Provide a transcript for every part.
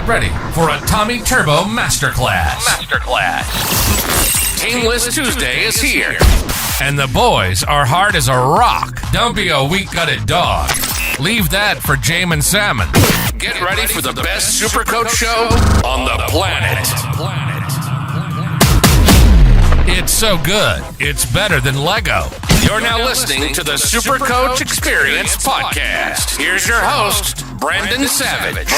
Get ready for a Tommy Turbo Masterclass. Tameless Tuesday is here. And the boys are hard as a rock. Don't be a weak-gutted dog. Leave that for Jamin Salmon. Get ready for the best Supercoach show on the planet. It's so good, it's better than Lego. You're now listening to the Supercoach Experience Podcast. Here's your host, Brandon Savage.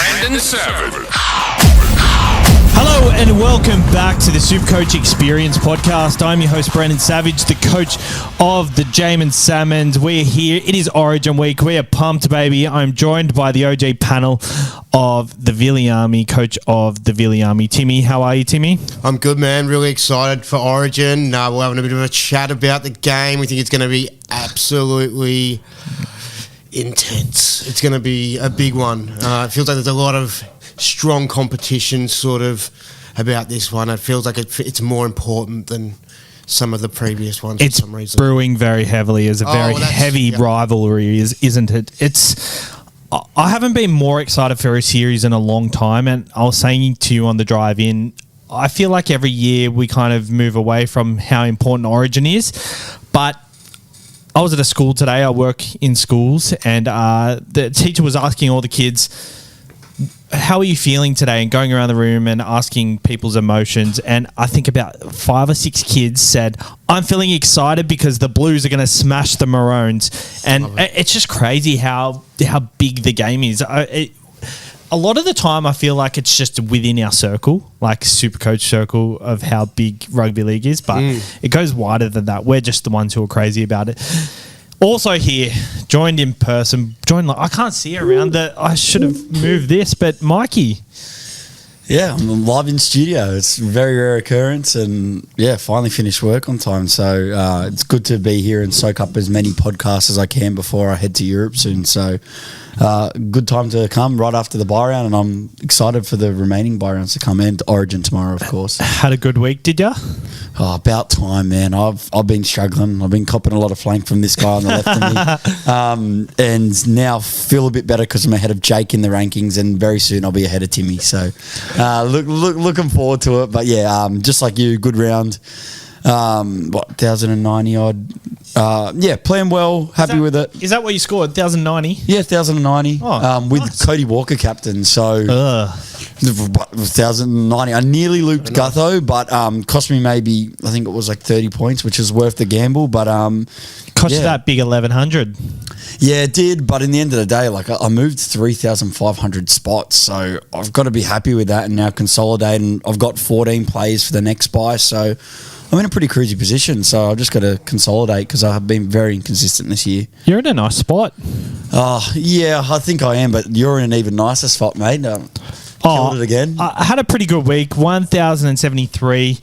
Hello and welcome back to the Supercoach Experience Podcast. I'm your host, Brandon Savage, the coach of the Jamin Salmons. We're here. It is Origin Week. We are pumped, baby. I'm joined by the OJ panel of the Viliami, coach of the Viliami. Timmy, how are you, Timmy? I'm good, man. Really excited for Origin. We're having a bit of a chat about the game. We think it's going to be absolutely intense. It's going to be a big one. It feels like there's a lot of strong competition sort of about this one. It feels like it's more important than some of the previous ones for some reason. It's brewing very heavily as a very heavy rivalry, isn't it? I haven't been more excited for a series in a long time, and I was saying to you on the drive in, I feel like every year we kind of move away from how important Origin is, but I was at a school today. I work in schools, and the teacher was asking all the kids, how are you feeling today? And going around the room and asking people's emotions. And I think about 5 or 6 kids said, I'm feeling excited because the Blues are going to smash the Maroons. And it's just crazy how big the game is. A lot of the time, I feel like it's just within our circle, like Supercoach circle of how big rugby league is. But it goes wider than that. We're just the ones who are crazy about it. Also here, joined in person, I can't see around I should have moved this, but Mikey. Yeah, I'm live in studio. It's a very rare occurrence, and finally finished work on time. So it's good to be here and soak up as many podcasts as I can before I head to Europe soon. So good time to come right after the bye round, and I'm excited for the remaining bye rounds to come in. Origin tomorrow, of course. Had a good week, did ya? Oh, about time, man. I've been struggling. I've been copping a lot of flank from this guy on the left of me, and now feel a bit better because I'm ahead of Jake in the rankings, and very soon I'll be ahead of Timmy. So looking forward to it. But just like you, good round. 1,090 odd. Playing well. Happy with it. Is that what you scored? 1,090? Yeah, 1,090. With nice. Cody Walker captain. So 1,090. I nearly looped Gutho, but cost me maybe, I think it was like 30 points, which is worth the gamble. But cost you that big 1,100. Yeah, it did. But in the end of the day, I moved 3,500 spots, so I've got to be happy with that and now consolidate. And I've got 14 plays for the next buy, so I'm in a pretty cruisy position, so I've just got to consolidate because I have been very inconsistent this year. You're in a nice spot. Yeah, I think I am, but you're in an even nicer spot, mate. Killed it again. I had a pretty good week, 1,073.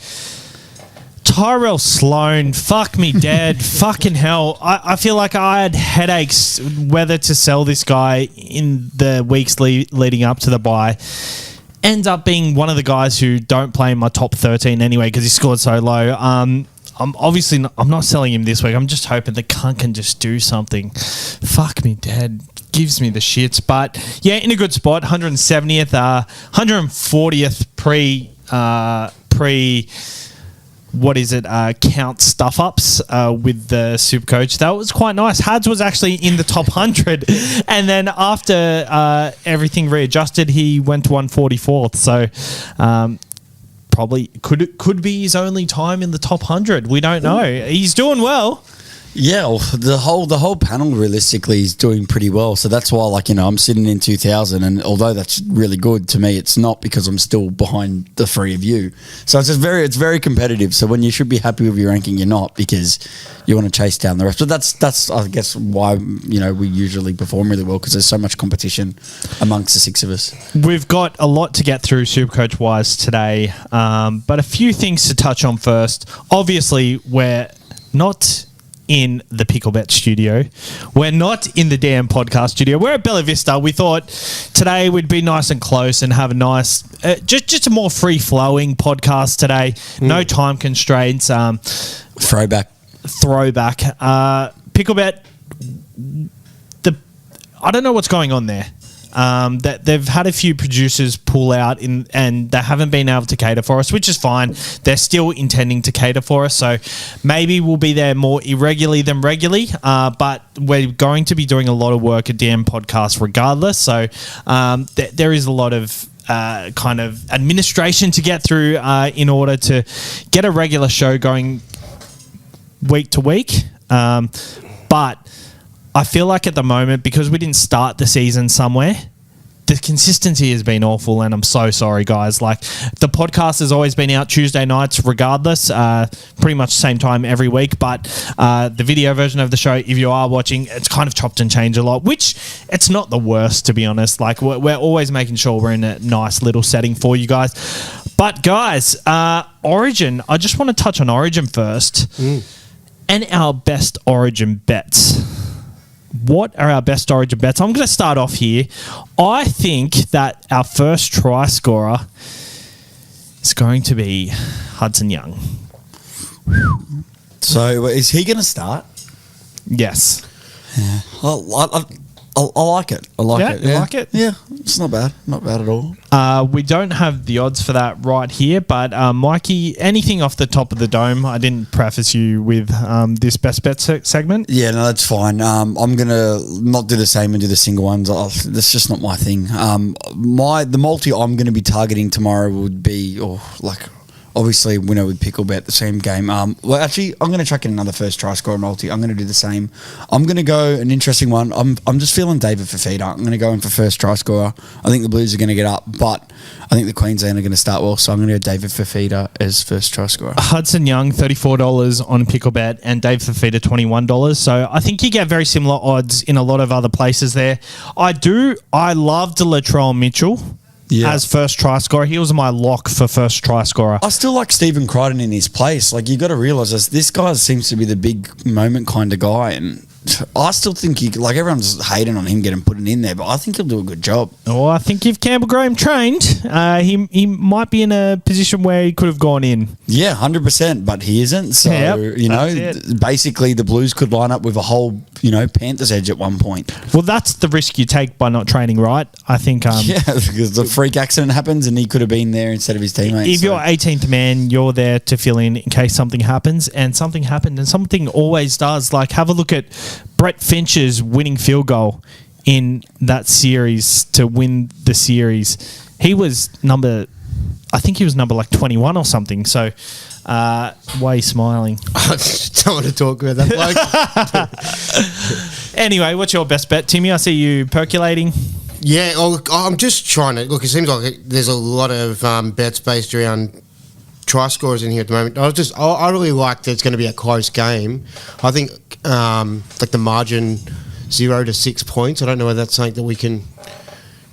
Tyrell Sloan, fuck me dead. Fucking hell. I feel like I had headaches whether to sell this guy in the weeks leading up to the bye. Ends up being one of the guys who don't play in my top 13 anyway because he scored so low. I'm not selling him this week. I'm just hoping the cunt can just do something. Fuck me dead. Gives me the shits. But yeah, in a good spot. 170th, 140th pre count stuff-ups with the Supercoach. That was quite nice. Hads was actually in the top 100, and then after everything readjusted, he went to 144th. So probably could be his only time in the top 100. We don't know. He's doing well. Yeah, well, the whole panel realistically is doing pretty well. So that's why, I'm sitting in 2,000, and although that's really good to me, it's not because I'm still behind the 3 of you. So it's very competitive. So when you should be happy with your ranking, you're not because you want to chase down the rest. But that's I guess why we usually perform really well because there's so much competition amongst the 6 of us. We've got a lot to get through Supercoach wise today, but a few things to touch on first. Obviously, we're not in the Picklebet studio. We're not in the damn podcast studio. We're at Bella Vista. We thought today we'd be nice and close and have a nice, just a more free-flowing podcast today. No time constraints. Throwback. Picklebet, I don't know what's going on there. That they've had a few producers pull out and they haven't been able to cater for us, which is fine. They're still intending to cater for us, so maybe we'll be there more irregularly than regularly. But we're going to be doing a lot of work at DM Podcast regardless. So there is a lot of kind of administration to get through in order to get a regular show going week to week. But I feel like at the moment, because we didn't start the season somewhere, the consistency has been awful, and I'm so sorry, guys. Like, the podcast has always been out Tuesday nights regardless, pretty much the same time every week, but the video version of the show, if you are watching, it's kind of chopped and changed a lot, which it's not the worst, to be honest. Like, we're always making sure we're in a nice little setting for you guys. But, guys, Origin, I just want to touch on Origin first, and our best Origin bets. What are our best Origin bets? I'm going to start off here. I think that our first try scorer is going to be Hudson Young. So is he going to start? Yes. Yeah. I like it. I like it. You like it? Yeah, it's not bad. Not bad at all. We don't have the odds for that right here, but Mikey, anything off the top of the dome? I didn't preface you with this best bet segment. Yeah, no, that's fine. I'm going to not do the same and do the single ones. That's just not my thing. The multi I'm going to be targeting tomorrow would be, obviously, winner with Pickle Bet, the same game. Well, actually, I'm going to chuck in another first try scorer multi. I'm going to do the same. I'm going to go an interesting one. I'm just feeling David Fifita. I'm going to go in for first try scorer. I think the Blues are going to get up, but I think the Queensland are going to start well, so I'm going to go David Fifita as first try scorer. Hudson Young, $34 on Pickle Bet, and Dave Fifita, $21. So I think you get very similar odds in a lot of other places there. I loved Latrell Mitchell. Yeah. As first try scorer. He was my lock for first try scorer. I still like Stephen Crichton in his place. Like, you got to realise this guy seems to be the big moment kind of guy, and I still think everyone's hating on him getting put in there, but I think he'll do a good job. Well, I think if Campbell Graham trained, he might be in a position where he could have gone in. Yeah, 100%, but he isn't. So, basically the Blues could line up with a whole, Panthers edge at one point. Well, that's the risk you take by not training, right? I think... yeah, because the freak accident happens and he could have been there instead of his teammates. If you're 18th man, you're there to fill in case something happens, and something happened, and something always does. Like, have a look at Brett Finch's winning field goal in that series to win the series. He was number 21 or something. So, why are you smiling? I just don't want to talk about that bloke. Anyway, what's your best bet, Timmy? I see you percolating. Yeah, I'm just trying to look. It seems like there's a lot of bets based around try scorers in here at the moment. I really like that it's going to be a close game. I think the margin 0 to 6 points. I don't know whether that's something that we can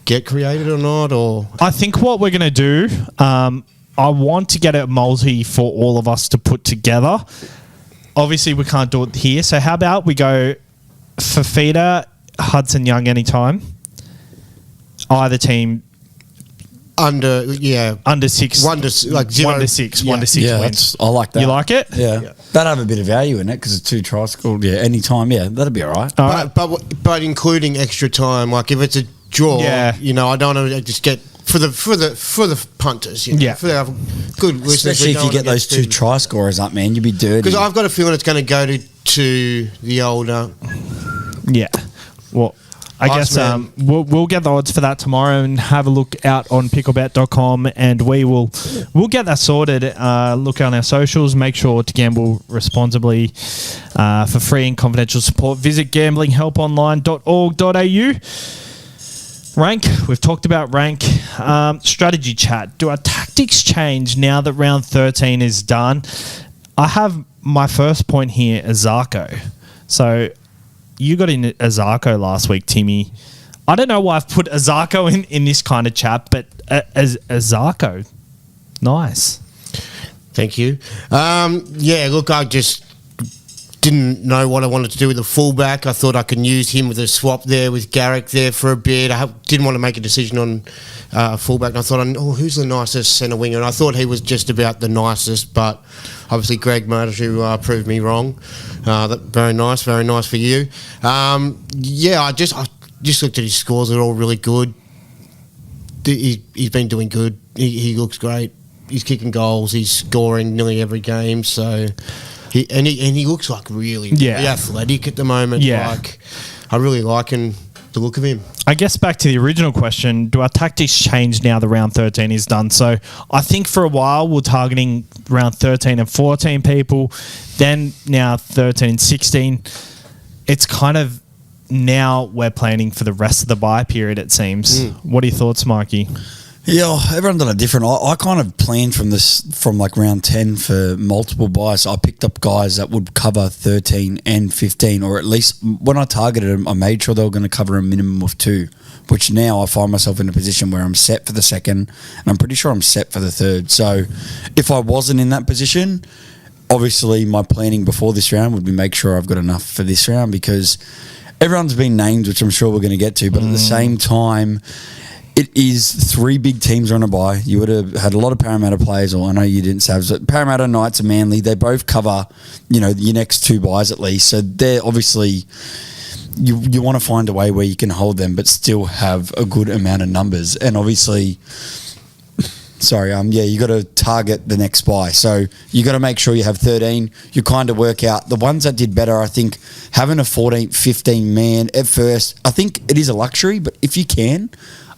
get created or not. Or I think what we're going to do, I want to get a multi for all of us to put together. Obviously, we can't do it here. So how about we go Fifita, Hudson Young anytime. Either team under 6, 1 to like 0 1 to 6, yeah. 1 to 6 yeah, wins. I like that. You like it? Yeah. That'd have a bit of value in it because it's 2 try scored. Yeah, any time. Yeah, that'd be all right. But including extra time, like if it's a draw, I don't want to just get for the punters, for the good listeners. Especially if you get those 2 try scorers up, man, you'd be dirty. Because I've got a feeling it's going to go to the older. Yeah. Well, I guess we'll get the odds for that tomorrow and have a look out on picklebet.com, and we'll get that sorted. Look on our socials. Make sure to gamble responsibly. For free and confidential support, visit gamblinghelponline.org.au. Rank. We've talked about rank. Strategy chat. Do our tactics change now that round 13 is done? I have my first point here, Azarko. So you got in Azarko last week, Timmy. I don't know why I've put Azarko in this kind of chat, but Azarko, nice. Thank you. Look, I just didn't know what I wanted to do with the fullback. I thought I could use him with a swap there with Garrick there for a bit. I didn't want to make a decision on fullback. And I thought, who's the nicest centre winger? And I thought he was just about the nicest, but obviously Greg Murder proved me wrong. Very nice for you. just looked at his scores; they're all really good. He's been doing good. He looks great. He's kicking goals. He's scoring nearly every game. So, he looks like really athletic at the moment. Yeah. Like, I really liking the look of him. I guess back to the original question, do our tactics change now the round 13 is done? So I think for a while we're targeting round 13 and 14 people. Then now 13, 16. It's kind of now we're planning for the rest of the bye period, it seems. What are your thoughts, Mikey? Yeah, everyone's done a different. I kind of planned from like round 10 for multiple buys. I picked up guys that would cover 13 and 15, or at least when I targeted them, I made sure they were going to cover a minimum of 2, which now I find myself in a position where I'm set for the second, and I'm pretty sure I'm set for the third. So if I wasn't in that position, obviously my planning before this round would be make sure I've got enough for this round, because everyone's been named, which I'm sure we're going to get to, but at the same time, it is 3 big teams on a bye. You would have had a lot of Parramatta players, or I know you didn't say, but Parramatta, Knights and Manly, they both cover, your next 2 buys at least. So they're obviously, you want to find a way where you can hold them but still have a good amount of numbers. And obviously, you got to target the next buy. So you got to make sure you have 13. You kind of work out the ones that did better. I think having a 14, 15 man at first, I think it is a luxury, but if you can,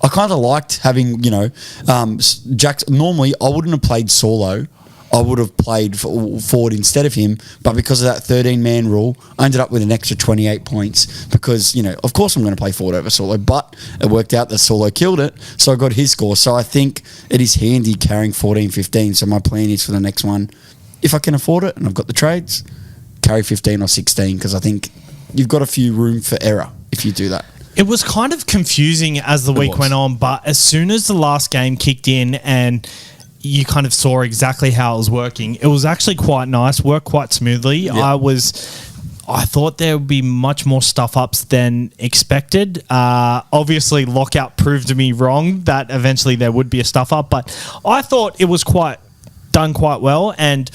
I kind of liked having, Jack. Normally, I wouldn't have played solo. I would have played forward instead of him. But because of that 13-man rule, I ended up with an extra 28 points because, of course I'm going to play forward over solo. But it worked out that solo killed it, so I got his score. So I think it is handy carrying 14, 15. So my plan is for the next one, if I can afford it and I've got the trades, carry 15 or 16, because I think you've got a few room for error if you do that. It was kind of confusing as the week went on, but as soon as the last game kicked in and you kind of saw exactly how it was working, it was actually quite nice, worked quite smoothly. Yep. I thought there would be much more stuff-ups than expected. Obviously, lockout proved to me wrong that eventually there would be a stuff-up, but I thought it was done quite well, and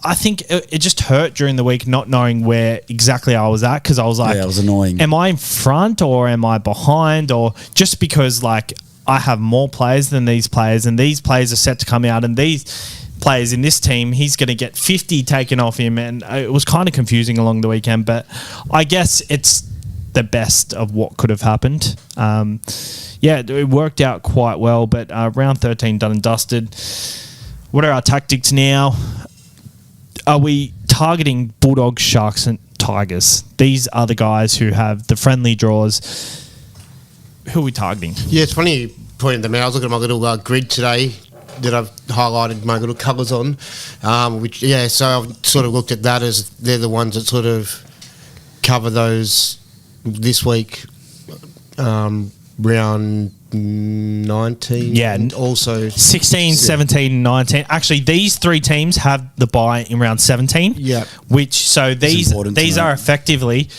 I think it just hurt during the week not knowing where exactly I was at, because I was like, it was annoying. Am I in front or am I behind? Or just because like I have more players than these players, and these players are set to come out, and these players in this team, he's going to get 50 taken off him, and it was kind of confusing along the weekend, but I guess it's the best of what could have happened. It worked out quite well, but round 13 done and dusted. What are our tactics now? Are we targeting Bulldogs, Sharks and Tigers? These are the guys who have the friendly draws. Who are we targeting? Yeah, it's funny you pointed them out. I was looking at my little grid today that I've highlighted my little colours on, so I've sort of looked at that as they're the ones that sort of cover those this week, round 19. Yeah. And also 16, 17, 19. Actually, these 3 teams have the bye in round 17. Yeah. These are effectively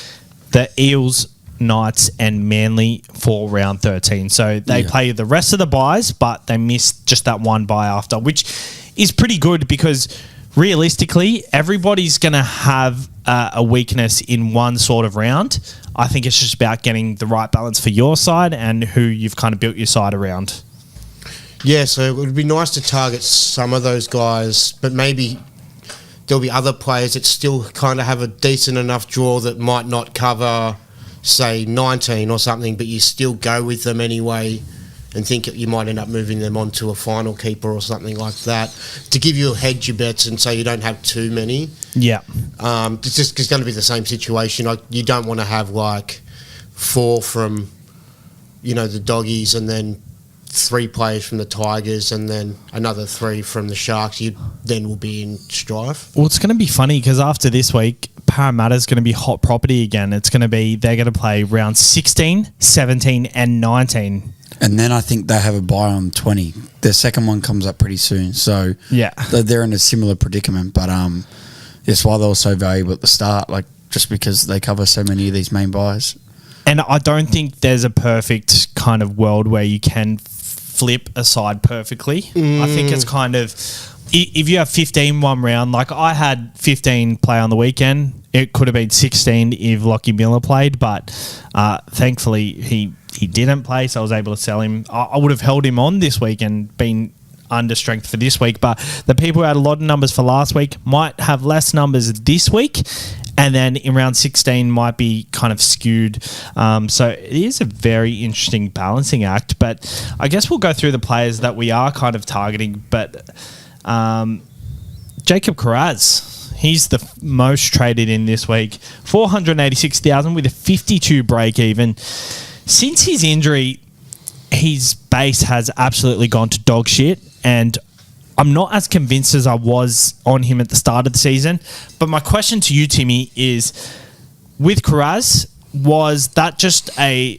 the Eels, Knights and Manly for round 13. So they play the rest of the buys, but they miss just that one bye after, which is pretty good because realistically, everybody's going to have a weakness in one sort of round. I think it's just about getting the right balance for your side and who you've kind of built your side around. Yeah, so it would be nice to target some of those guys, but maybe there'll be other players that still kind of have a decent enough draw that might not cover, say, 19 or something, but you still go with them anyway and think you might end up moving them onto a final keeper or something like that to give you a hedge your bets and so you don't have too many. Yeah. It's going to be the same situation. You don't want to have like 4 from, the Doggies and then 3 players from the Tigers and then another 3 from the Sharks. You then will be in strife. Well, it's going to be funny because after this week, Parramatta's going to be hot property again. They're going to play round 16, 17 and 19. And then I think they have a bye on 20. Their second one comes up pretty soon. So yeah, they're in a similar predicament. But that's why they were so valuable at the start, just because they cover so many of these main buys. And I don't think there's a perfect kind of world where you can flip a side perfectly. I think it's kind of, if you have 15 one round, like I had 15 play on the weekend, it could have been 16 if Lockie Miller played, but thankfully he didn't play, so I was able to sell him. I would have held him on this week and been under strength for this week, but the people who had a lot of numbers for last week might have less numbers this week, and then in round 16 might be kind of skewed. So it is a very interesting balancing act, but I guess we'll go through the players that we are kind of targeting, but Jacob Kiraz, he's the most traded in this week, 486,000 with a 52 break even. Since his injury, his base has absolutely gone to dog shit, and I'm not as convinced as I was on him at the start of the season. But my question to you, Timmy, is with Kiraz, was that just a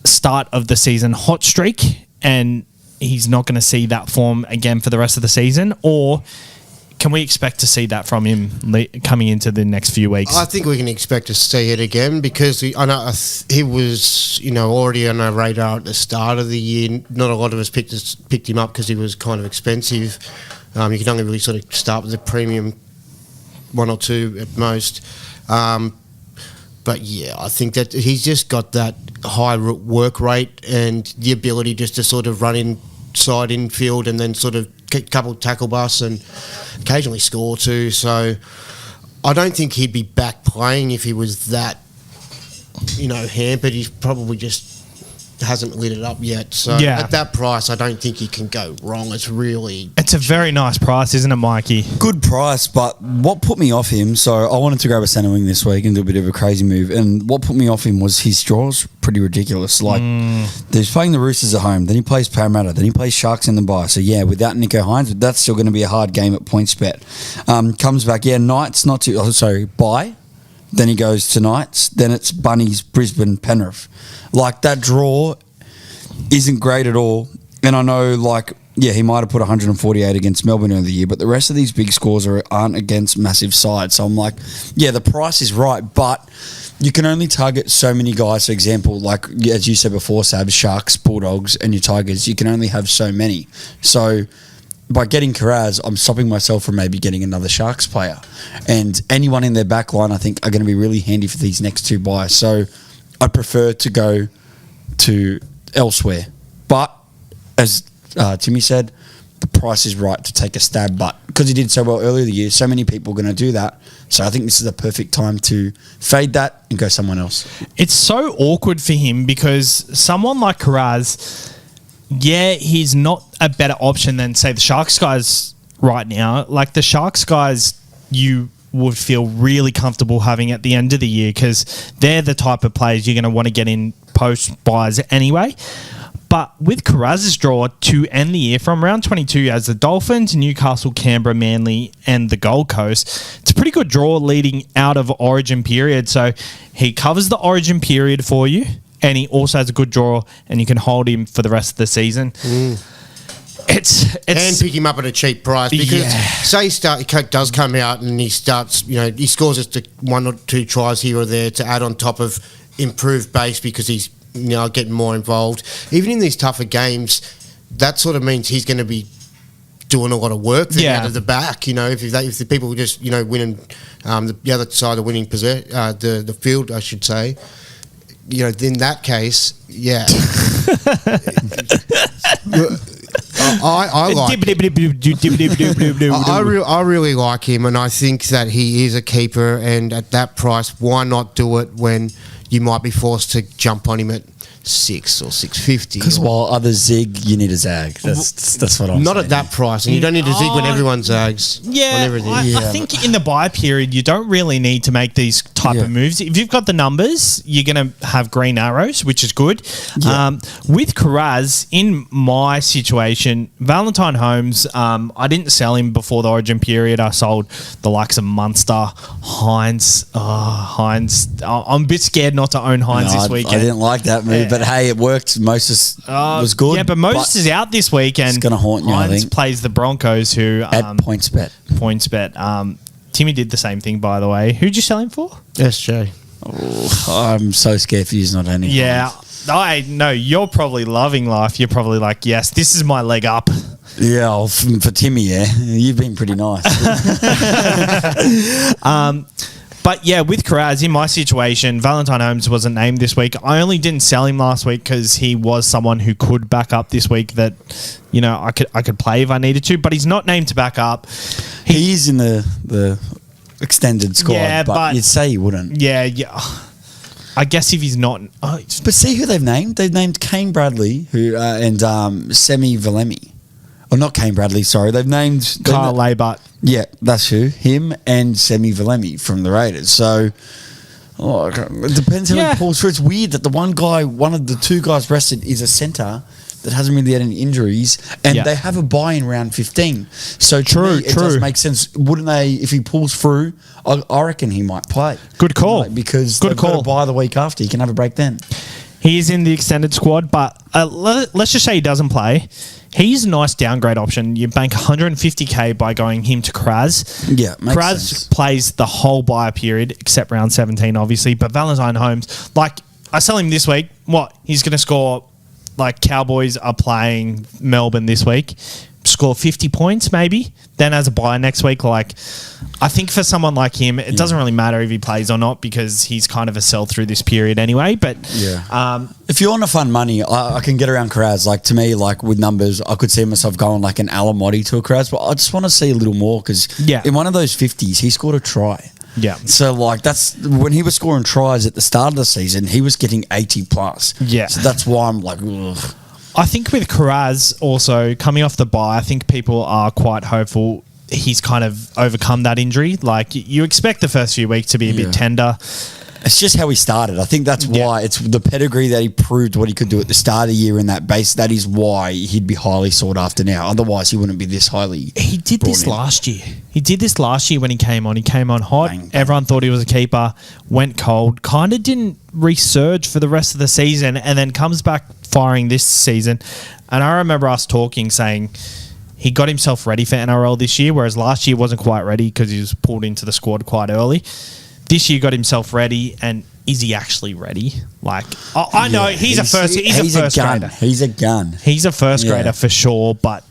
start of the season hot streak and he's not going to see that form again for the rest of the season? Or can we expect to see that from him coming into the next few weeks? I think we can expect to see it again because he was, already on our radar at the start of the year. Not a lot of us picked him up because he was kind of expensive. You can only really sort of start with a premium 1 or 2 at most. But yeah, I think that he's just got that high work rate and the ability just to sort of run inside infield and then sort of couple tackle busts and occasionally score too. So I don't think he'd be back playing if he was that, hampered. He's probably just hasn't lit it up yet. So at that price, I don't think you can go wrong. It's a very nice price, isn't it, Mikey? Good price, but what put me off him, so I wanted to grab a centre wing this week and do a bit of a crazy move, and what put me off him was his draws pretty ridiculous. Like, he's playing the Roosters at home, then he plays Parramatta, then he plays Sharks in the bye. So, without Nico Hines, that's still going to be a hard game at PointsBet. Comes back, Knights, bye. Then he goes to Knights, then it's Bunnies, Brisbane, Penrith. Like, that draw isn't great at all. And I know, he might have put 148 against Melbourne earlier the year, but the rest of these big scores aren't against massive sides. So I'm like, the price is right, but you can only target so many guys. For example, like, as you said before, Sab, Sharks, Bulldogs, and your Tigers, you can only have so many. So by getting Kiraz, I'm stopping myself from maybe getting another Sharks player. And anyone in their back line, I think, are going to be really handy for these next 2 buys. So I prefer to go to elsewhere. But as Timmy said, the price is right to take a stab. But because he did so well earlier in the year, so many people are going to do that. So I think this is a perfect time to fade that and go someone else. It's so awkward for him because someone like Kiraz, he's not a better option than, say, the Sharks guys right now. Like, the Sharks guys, you would feel really comfortable having at the end of the year because they're the type of players you're going to want to get in post buys anyway. But with Kiraz's draw to end the year from round 22 as the Dolphins, Newcastle, Canberra, Manly and the Gold Coast, it's a pretty good draw leading out of Origin period. So he covers the Origin period for you and he also has a good draw and you can hold him for the rest of the season. It's and pick him up at a cheap price because say he does come out and he starts, he scores just 1 or 2 tries here or there to add on top of improved base because he's getting more involved. Even in these tougher games, that sort of means he's going to be doing a lot of work out of the back. If the people just winning the other side of winning the field, I should say. In that case, I really like him, and I think that he is a keeper. And at that price, why not do it when you might be forced to jump on him at 6 or 650? Because while others zig, you need a zag. That's what I'm saying. Not at that price, and you don't need to zig when everyone zags. On everything. I think in the buy period, you don't really need to make these type of moves. If you've got the numbers, you're going to have green arrows, which is good. With Kiraz, in my situation, Valentine Holmes, I didn't sell him before the Origin period. I sold the likes of Munster, Hines. Hines. I'm a bit scared not to own Hines this weekend. I didn't like that move, but hey, it worked. Moses was good. Yeah, but Moses is out this weekend. It's going to haunt you, Hines I think. plays the Broncos, who at PointsBet. Timmy did the same thing, by the way. Who'd you sell him for? SJ. I'm so scared for you not owning. Yeah. I know you're probably loving life. You're probably like, yes, this is my leg up. Yeah, well, for Timmy, you've been pretty nice. But yeah, with Carraz, in my situation, Valentine Holmes wasn't named this week. I only didn't sell him last week because he was someone who could back up this week that, you know, I could play if I needed to, but he's not named to back up. He is in the extended squad, Yeah, but you'd say he wouldn't. Yeah. I guess if he's not... But see who they've named? They've named Kane Bradley and Semi Valemi. Or not Kane Bradley, sorry. They've named... Kyle Labart. Yeah, that's who. Him and Semi Valemi from the Raiders. So... it depends how he pulls through. It's weird that one of the two guys rested is a centre that hasn't really had any injuries, and they have a bye in round 15. So true, it does make sense. Wouldn't they, if he pulls through, I reckon he might play. Good call. Because they've got a bye the week after. He can have a break then. He is in the extended squad, but let's just say he doesn't play. He's a nice downgrade option. You bank 150k by going him to Kraz. Yeah, makes Kraz sense. plays the whole buy period, except round 17, obviously. But Valentine Holmes, like, I sell him this week. What? He's going to score, like, Cowboys are playing Melbourne this week. Score 50 points, maybe. Then as a buy next week, like, I think for someone like him, it doesn't really matter if he plays or not because he's kind of a sell through this period anyway. But if you're on a fun money, I can get around Carraz. Like, to me, like, with numbers, I could see myself going like an Alamotti to a Carraz, but I just want to see a little more because in one of those 50s, he scored a try. Yeah. So, like, that's when he was scoring tries at the start of the season, he was getting 80 plus. Yeah. So that's why I'm like, ugh. I think with Carraz also coming off the bye, I think people are quite hopeful he's kind of overcome that injury. Like, you expect the first few weeks to be a bit tender. It's just how he started. I think that's why it's the pedigree that he proved what he could do at the start of the year in that base. That is why he'd be highly sought after now. Otherwise, he wouldn't be this highly. He did this last year. He did this last year when he came on. He came on hot. Bang, bang. Everyone thought he was a keeper. Went cold. Kind of didn't resurge for the rest of the season, and then comes back firing this season. And I remember us talking, saying he got himself ready for NRL this year, whereas last year wasn't quite ready because he was pulled into the squad quite early. This year got himself ready, and is he actually ready? Like, I know he's a first grader. He's a gun. He's a first grader for sure, but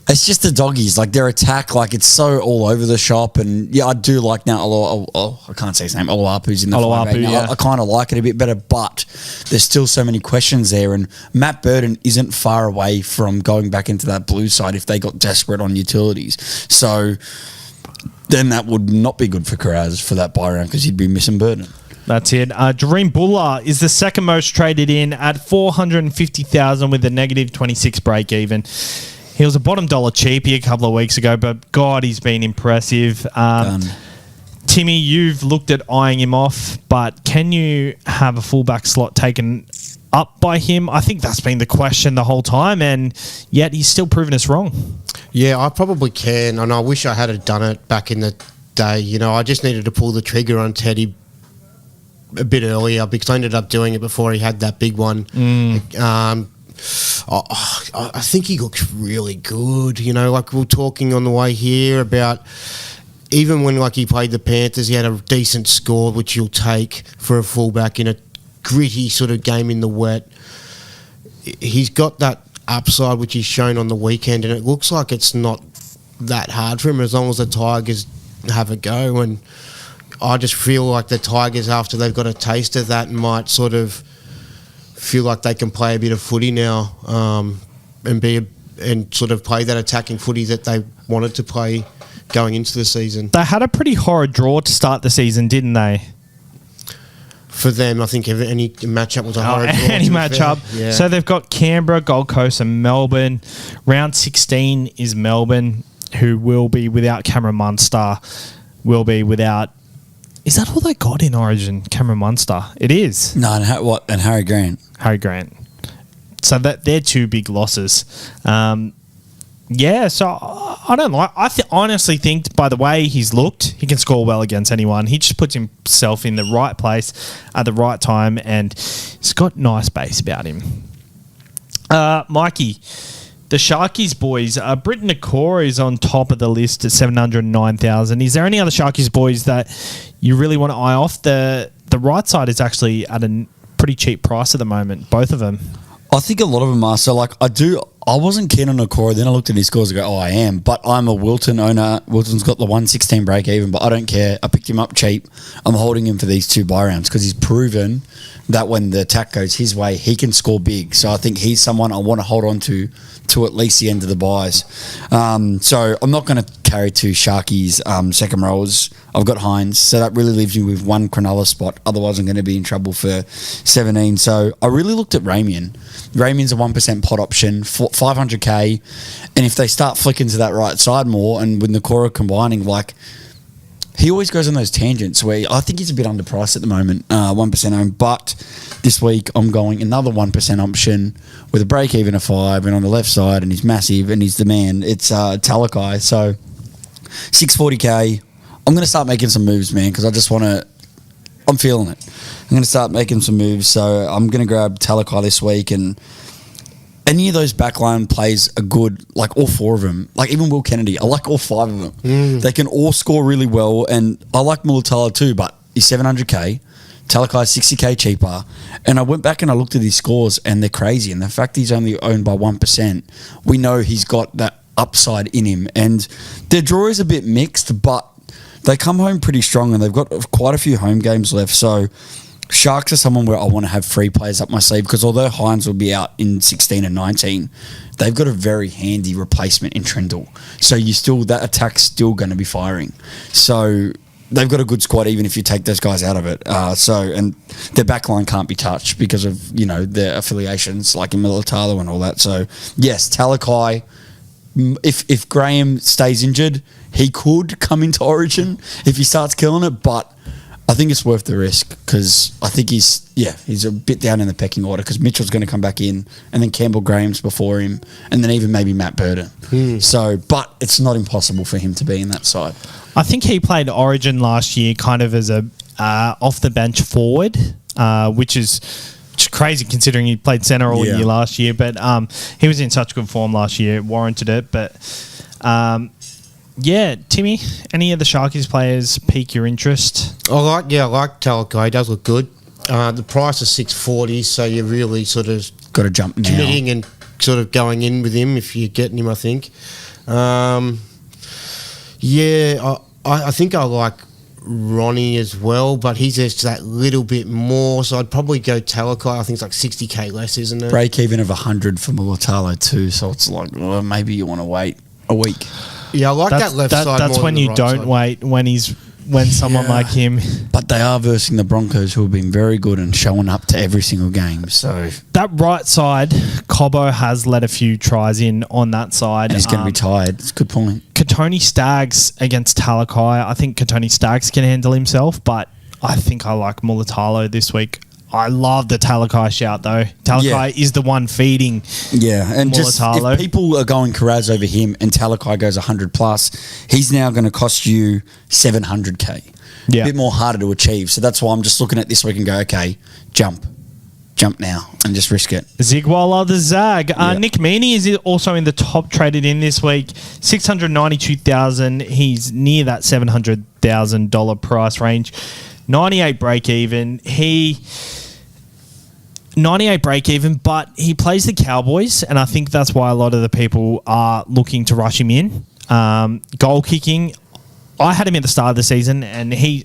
it's just the doggies. Like, their attack, like, it's so all over the shop. And I do like now. I can't say his name. Oluwapu's in the 5'8" now. I kind of like it a bit better, but there's still so many questions there. And Matt Burton isn't far away from going back into that blue side if they got desperate on utilities. So then that would not be good for Carraz for that buy round because he'd be missing Burton. That's it. Jareem Buller is the second most traded in at 450,000 with a negative 26 break even. He was a bottom dollar cheapie a couple of weeks ago, but God, he's been impressive. Timmy, you've looked at eyeing him off, but can you have a fullback slot taken up by him? I think that's been the question the whole time, and yet he's still proven us wrong. Yeah, I probably can, and I wish I had done it back in the day. You know, I just needed to pull the trigger on Teddy a bit earlier because I ended up doing it before he had that big one. I think he looks really good. You know, like we were talking on the way here about even when like he played the Panthers, he had a decent score, which you'll take for a fullback in a gritty sort of game in the wet. He's got that upside which he's shown on the weekend, and it looks like it's not that hard for him as long as the Tigers have a go. And I just feel like the Tigers, after they've got a taste of that, might sort of feel like they can play a bit of footy now and sort of play that attacking footy that they wanted to play going into the season. They had a pretty horrid draw to start the season, didn't they? For them, I think any matchup was a horrid draw. Any matchup. Yeah. So they've got Canberra, Gold Coast and Melbourne. Round 16 is Melbourne, who will be without Cameron Munster, will be without... Is that all they got in Origin, Cameron Munster? It is. No, and Harry Grant. Harry Grant. So they're two big losses. So I don't like... I honestly think by the way he's looked, he can score well against anyone. He just puts himself in the right place at the right time, and he's got nice base about him. Mikey, the Sharkies boys, Britton Nakora is on top of the list at 709,000. Is there any other Sharkies boys that you really want to eye off? The right side is actually at a pretty cheap price at the moment, both of them. I think a lot of them are. So, like, I wasn't keen on Okoro. Then I looked at his scores and go, I am. But I'm a Wilton owner. Wilton's got the 116 break even, but I don't care. I picked him up cheap. I'm holding him for these 2 buy rounds because he's proven that when the attack goes his way, he can score big. So I think he's someone I want to hold on to at least the end of the buys. So I'm not going to carry 2 Sharkies second rows. I've got Hines. So that really leaves me with 1 Cronulla spot. Otherwise, I'm going to be in trouble for 17. So I really looked at Ramian. Ramian's a 1% pot option, 500k. And if they start flicking to that right side more and with Nakora combining, like, he always goes on those tangents where I think he's a bit underpriced at the moment, 1% owned. But this week I'm going another 1% option with a break even of 5 and on the left side, and he's massive and he's the man. It's Talakai. So 640k. I'm going to start making some moves, man, because I just want to. I'm feeling it. I'm going to start making some moves. So I'm going to grab Talakai this week, and any of those backline plays are good, like all 4 of them. Like even Will Kennedy, I like all 5 of them. They can all score really well, and I like Mulatalo too, but he's 700k. Talakai 60k cheaper. And I went back and I looked at his scores, and they're crazy. And the fact he's only owned by 1%, we know he's got that upside in him. And their draw is a bit mixed, but they come home pretty strong, and they've got quite a few home games left. So Sharks are someone where I want to have free players up my sleeve, because although Hines will be out in 16 and 19, they've got a very handy replacement in Trindle. So that attack's still going to be firing. So they've got a good squad even if you take those guys out of it. And their backline can't be touched because of, their affiliations like in Militalo and all that. So yes, Talakai, if Graham stays injured, he could come into Origin if he starts killing it, but I think it's worth the risk because I think he's a bit down in the pecking order because Mitchell's going to come back in, and then Campbell Graham's before him, and then even maybe Matt Burton. So, but it's not impossible for him to be in that side. I think he played Origin last year kind of as a off the bench forward, which is crazy considering he played centre all year last year. But he was in such good form last year, it warranted it. But Timmy, any of the Sharkies players pique your interest? I like Talakai. He does look good. The price is 640, so you're really sort of got to jump now, committing and sort of going in with him if you're getting him, I think. I think I like Ronnie as well, but he's just that little bit more, so I'd probably go Talakai. I think it's like 60k less, isn't it? Break even of 100 for Mulatalo too, so it's like, well, maybe you want to wait a week. Yeah, I like that left side. That's more when than you the right don't side. wait when someone like him. But they are versing the Broncos, who have been very good and showing up to every single game. So that right side, Cobbo has let a few tries in on that side. And he's going to be tired. It's a good point. Katoni Staggs against Talakai. I think Katoni Staggs can handle himself, but I think I like Mulatalo this week. I love the Talakai shout, though. Talakai is the one feeding and Mulatalo. Just if people are going Karaz over him and Talakai goes 100 plus, he's now going to cost you 700k. Yeah. A bit more harder to achieve. So that's why I'm just looking at this week and go, okay, jump now and just risk it. Zigwala the Zag. Nick Meaney is also in the top traded in this week. 692,000. He's near that $700,000 price range. 98 break even. 98 break even, but he plays the Cowboys, and I think that's why a lot of the people are looking to rush him in. Goal kicking, I had him at the start of the season, and he's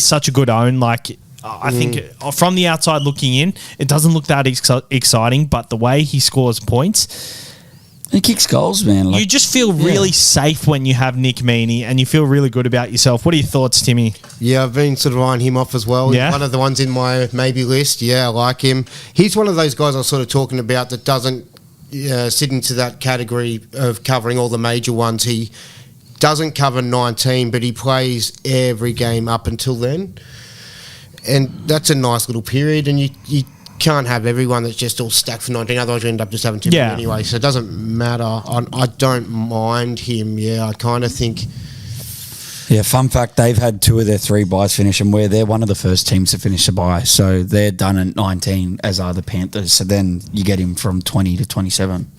such a good own. Like, I think from the outside looking in, it doesn't look that exciting, but the way he scores points, he kicks goals, man. You just feel really safe when you have Nick Meaney, and you feel really good about yourself. What are your thoughts, Timmy? Yeah, I've been sort of eyeing him off as well. Yeah? He's one of the ones in my maybe list. Yeah, I like him. He's one of those guys I was sort of talking about that doesn't sit into that category of covering all the major ones. He doesn't cover 19, but he plays every game up until then. And that's a nice little period, and you can't have everyone that's just all stacked for 19, otherwise you end up just having too many anyway, so it doesn't matter. I don't mind him. I kind of think... Yeah, fun fact, they've had 2 of their 3 buys finish, and they're one of the first teams to finish a buy, so they're done at 19, as are the Panthers, so then you get him from 20 to 27.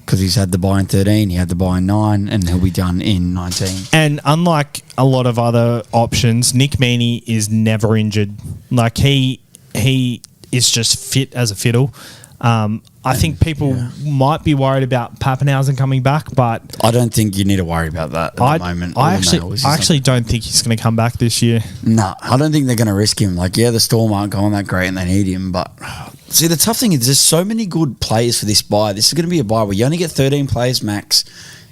Because he's had the buy in 13, he had the buy in 9, and he'll be done in 19. And unlike a lot of other options, Nick Meaney is never injured. Like, he is just fit as a fiddle. I I think people might be worried about Pappenhausen coming back, but I don't think you need to worry about that at the moment. I actually don't think he's going to come back this year. No, I don't think they're going to risk him. Like, yeah, the Storm aren't going that great and they need him, but see, the tough thing is there's so many good players for this bye. This is going to be a bye where you only get 13 players max.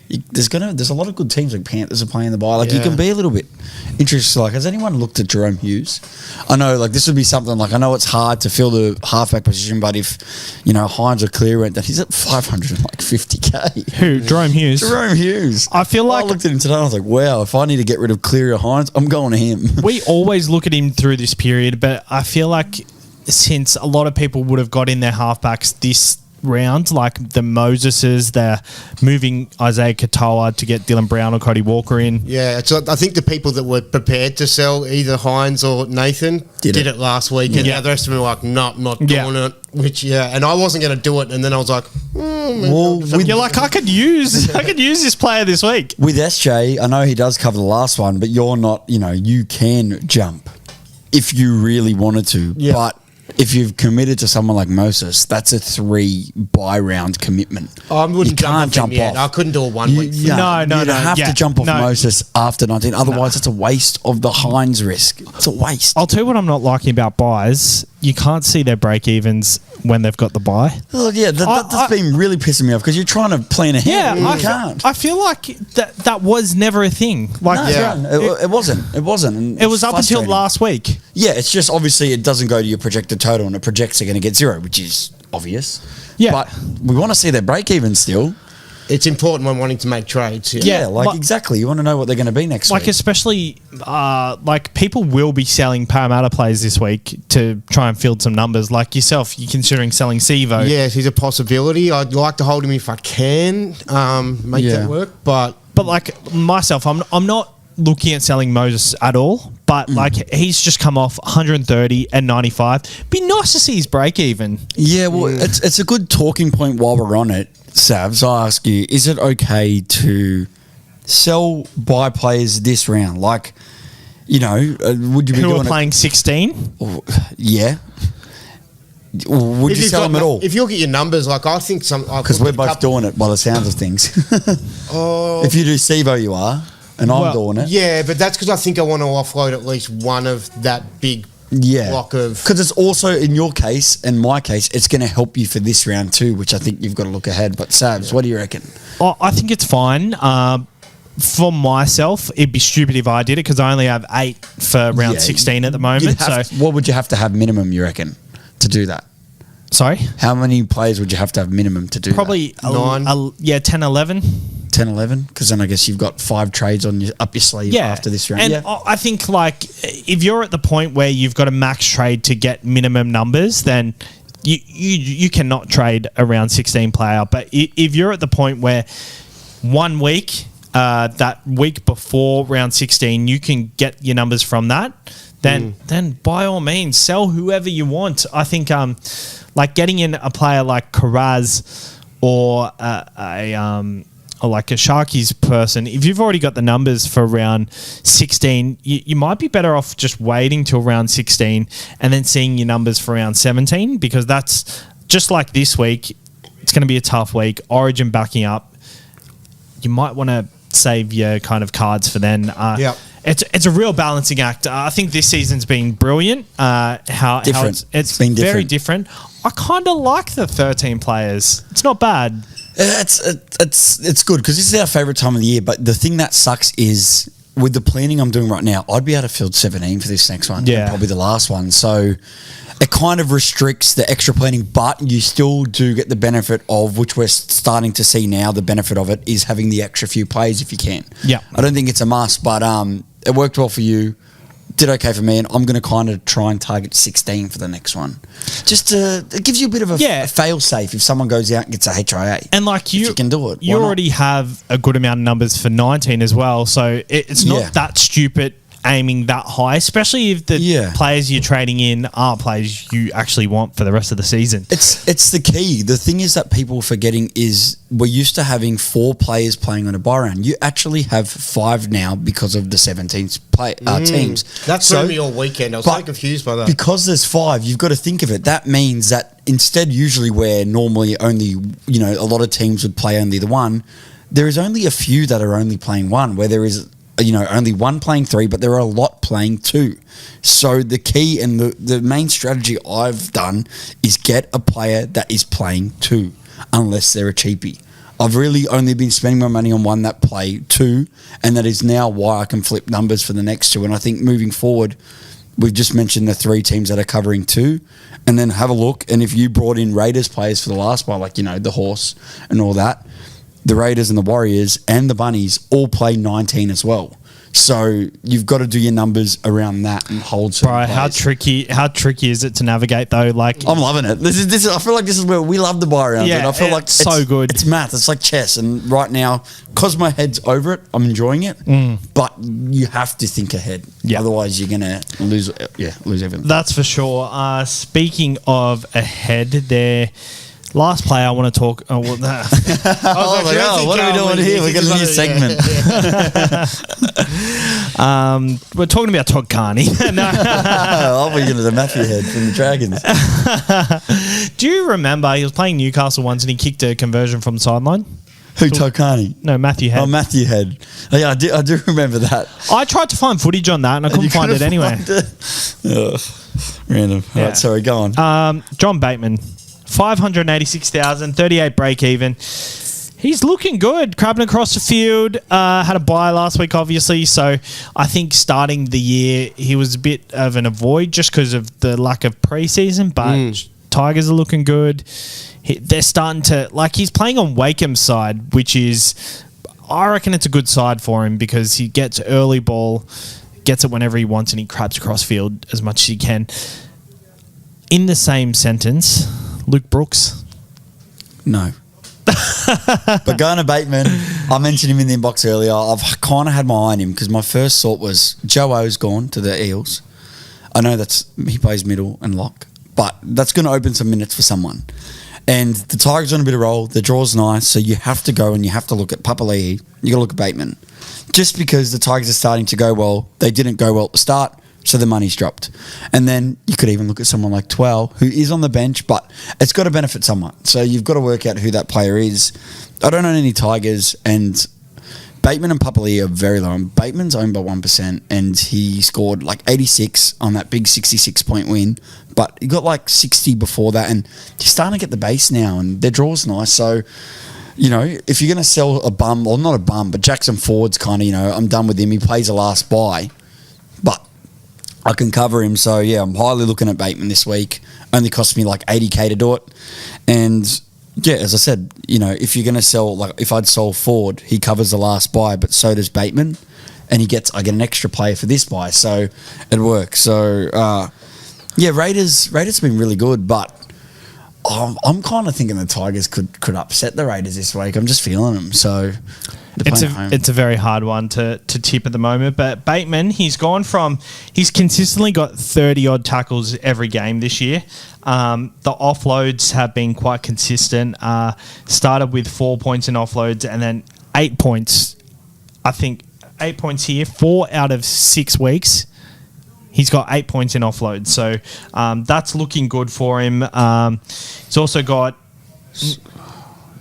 There's a lot of good teams like Panthers are playing the bye. Like, you can be a little bit interested. Like, has anyone looked at Jerome Hughes? I know, like, this would be something like, I know it's hard to fill the halfback position, but if Hines or Clear went, that he's at 550k. Who? Jerome Hughes. Jerome Hughes. I feel like I looked at him today and I was like, wow, if I need to get rid of Clear or Hines, I'm going to him. We always look at him through this period, but I feel like since a lot of people would have got in their halfbacks this round, like the Moseses, they're moving Isaiah Katoa to get Dylan Brown or Cody Walker in. Yeah, so I think the people that were prepared to sell either Hines or Nathan did it last week, and the rest of them were like, not doing it. Which and I wasn't going to do it, and then I was like, you're like, I could use this player this week. With SJ, I know he does cover the last one, but you're not, you can jump if you really wanted to, but if you've committed to someone like Moses, that's a 3 bye round commitment. I wouldn't jump off. I couldn't do a 1 week. No. You'd have to jump off Moses after 19. Otherwise, it's a waste of the Hines risk. It's a waste. I'll tell you what I'm not liking about buys. You can't see their break evens when they've got the buy. Oh, yeah, that's been really pissing me off because you're trying to plan ahead. Yeah, and you can't. I feel like that was never a thing. Like, it wasn't. It wasn't. And it was up until last week. Yeah, it's just obviously it doesn't go to your projected total and it projects are going to get 0, which is obvious. Yeah. But we want to see their break even still. It's important when wanting to make trades. Exactly. You want to know what they're going to be next week. Like, especially, people will be selling Parramatta players this week to try and field some numbers. Like yourself, you're considering selling Sivo. Yes, he's a possibility. I'd like to hold him if I can make that work. But like myself, I'm not looking at selling Moses at all. But like he's just come off 130 and 95. Be nice to see his break even. Yeah, well, it's a good talking point while we're on it. Savs, I ask you, is it okay to sell buy players this round? Like, would you be who are playing 16? Yeah. Would you sell them at all? If you look at your numbers, like I think some... Because we're both doing it by the sounds of things. If you do Sivo, you are, and I'm doing it. Yeah, but that's because I think I want to offload at least one of that big block of... Because it's also, in your case and my case, it's going to help you for this round too, which I think you've got to look ahead. But Sabs, what do you reckon? I think it's fine. For myself, it'd be stupid if I did it because I only have 8 for round 16 at the moment. What would you have to have minimum, you reckon, to do that? Sorry? How many players would you have to have minimum to do Probably that? 9. 10, 11. 10, 11? Because then I guess you've got 5 trades up your sleeve after this round. And I think, like, if you're at the point where you've got a max trade to get minimum numbers, then you cannot trade a round 16 player. But if you're at the point where 1 week, that week before round 16, you can get your numbers from that, then by all means, sell whoever you want. I think, like, getting in a player like Karaz or or like a Sharkies person, if you've already got the numbers for round 16, you might be better off just waiting till round 16 and then seeing your numbers for round 17, because that's just like this week. It's going to be a tough week. Origin backing up. You might want to save your kind of cards for then. It's a real balancing act. I think this season's been brilliant. How it's been very different. I kind of like the 13 players. It's not bad. It's good because this is our favourite time of the year. But the thing that sucks is with the planning I'm doing right now, I'd be able to field 17 for this next one. Yeah, probably the last one. So it kind of restricts the extra planning, but you still do get the benefit of, which we're starting to see now. The benefit of it is having the extra few plays if you can. Yeah, I don't think it's a must, but it worked well for you. Did okay for me, and I'm going to kind of try and target 16 for the next one. Just it gives you a bit of a fail safe if someone goes out and gets a HIA. And like you can do it. You already have a good amount of numbers for 19 as well, so it's not that stupid aiming that high, especially if the Yeah. players you're trading in are players you actually want for the rest of the season. It's the key. The thing is that people are forgetting is we're used to having 4 players playing on a bye round. You actually have 5 now because of the 17th teams. That threw me all weekend. I was so confused by that. Because there's 5, you've got to think of it. That means that instead, usually where normally only, a lot of teams would play only the 1, there is only a few that are only playing 1, where there is only 1 playing 3, but there are a lot playing 2. So the key and the main strategy I've done is get a player that is playing 2, unless they're a cheapie. I've really only been spending my money on one that play 2, and that is now why I can flip numbers for the next 2. And I think moving forward, we've just mentioned the 3 teams that are covering 2, and then have a look. And if you brought in Raiders players for the last one, like, the Horse and all that, the Raiders and the Warriors and the Bunnies all play 19 as well. So you've got to do your numbers around that and hold certain Bro, players. how tricky is it to navigate though? Like, I'm loving it. This is. I feel like this is where we love the buy round. Yeah, and I feel like it's so good. It's math. It's like chess. And right now, because my head's over it, I'm enjoying it. But you have to think ahead. Yeah. Otherwise, you're gonna lose. Lose everything. that's for sure. Speaking of ahead, there. Last player I want to talk. Oh, well, What are we doing here? We got a new segment. we're talking about Todd Carney. No. Oh, we're going to the Matthew Head from the Dragons. Do you remember he was playing Newcastle once and he kicked a conversion from the sideline? Who, Todd Carney? No, Matthew Head. Oh, Matthew Head. Oh, yeah, I do remember that. I tried to find footage on that and I couldn't find it anyway. Random. Yeah. All right, sorry, go on. John Bateman, 586,000, 38 break even. He's looking good, crabbing across the field. Had a bye last week, obviously. So I think starting the year, he was a bit of an avoid just because of the lack of preseason. But Tigers are looking good. They're starting to, he's playing on Wakeham's side, which is, I reckon it's a good side for him because he gets early ball, gets it whenever he wants, and he crabs across field as much as he can. In the same sentence, Luke Brooks. No. But going to Bateman, I mentioned him in the inbox earlier. I've kind of had my eye on him because my first thought was Joe O's gone to the Eels. I know he plays middle and lock, but that's going to open some minutes for someone. And the Tigers on a bit of roll. The draw's nice, so you have to go and you have to look at Papali'i. You got to look at Bateman. Just because the Tigers are starting to go well, they didn't go well at the start. So the money's dropped. And then you could even look at someone like Twell, who is on the bench, but it's got to benefit someone. So you've got to work out who that player is. I don't own any Tigers, and Bateman and Papali'i are very low. And Bateman's owned by 1%, and he scored 86 on that big 66-point win. But he got 60 before that, and he's starting to get the base now, and their draw's nice. So, if you're going to sell a bum, or not a bum, but Jackson Ford's kind of, I'm done with him. He plays the last bye. But I can cover him, so yeah, I'm highly looking at Bateman this week. Only cost me $80K to do it, and yeah, as I said, if you're going to sell, if I'd sold Ford, he covers the last buy, but so does Bateman, and I get an extra player for this buy, so it works. So yeah, Raiders have been really good, but I'm kind of thinking the Tigers could upset the Raiders this week. I'm just feeling them, so. It's a very hard one to tip at the moment. But Bateman, he's consistently got 30-odd tackles every game this year. The offloads have been quite consistent. Started with 4 points in offloads and then 8 points. I think 8 points here. 4 out of 6 weeks, he's got 8 points in offloads. So that's looking good for him. He's also got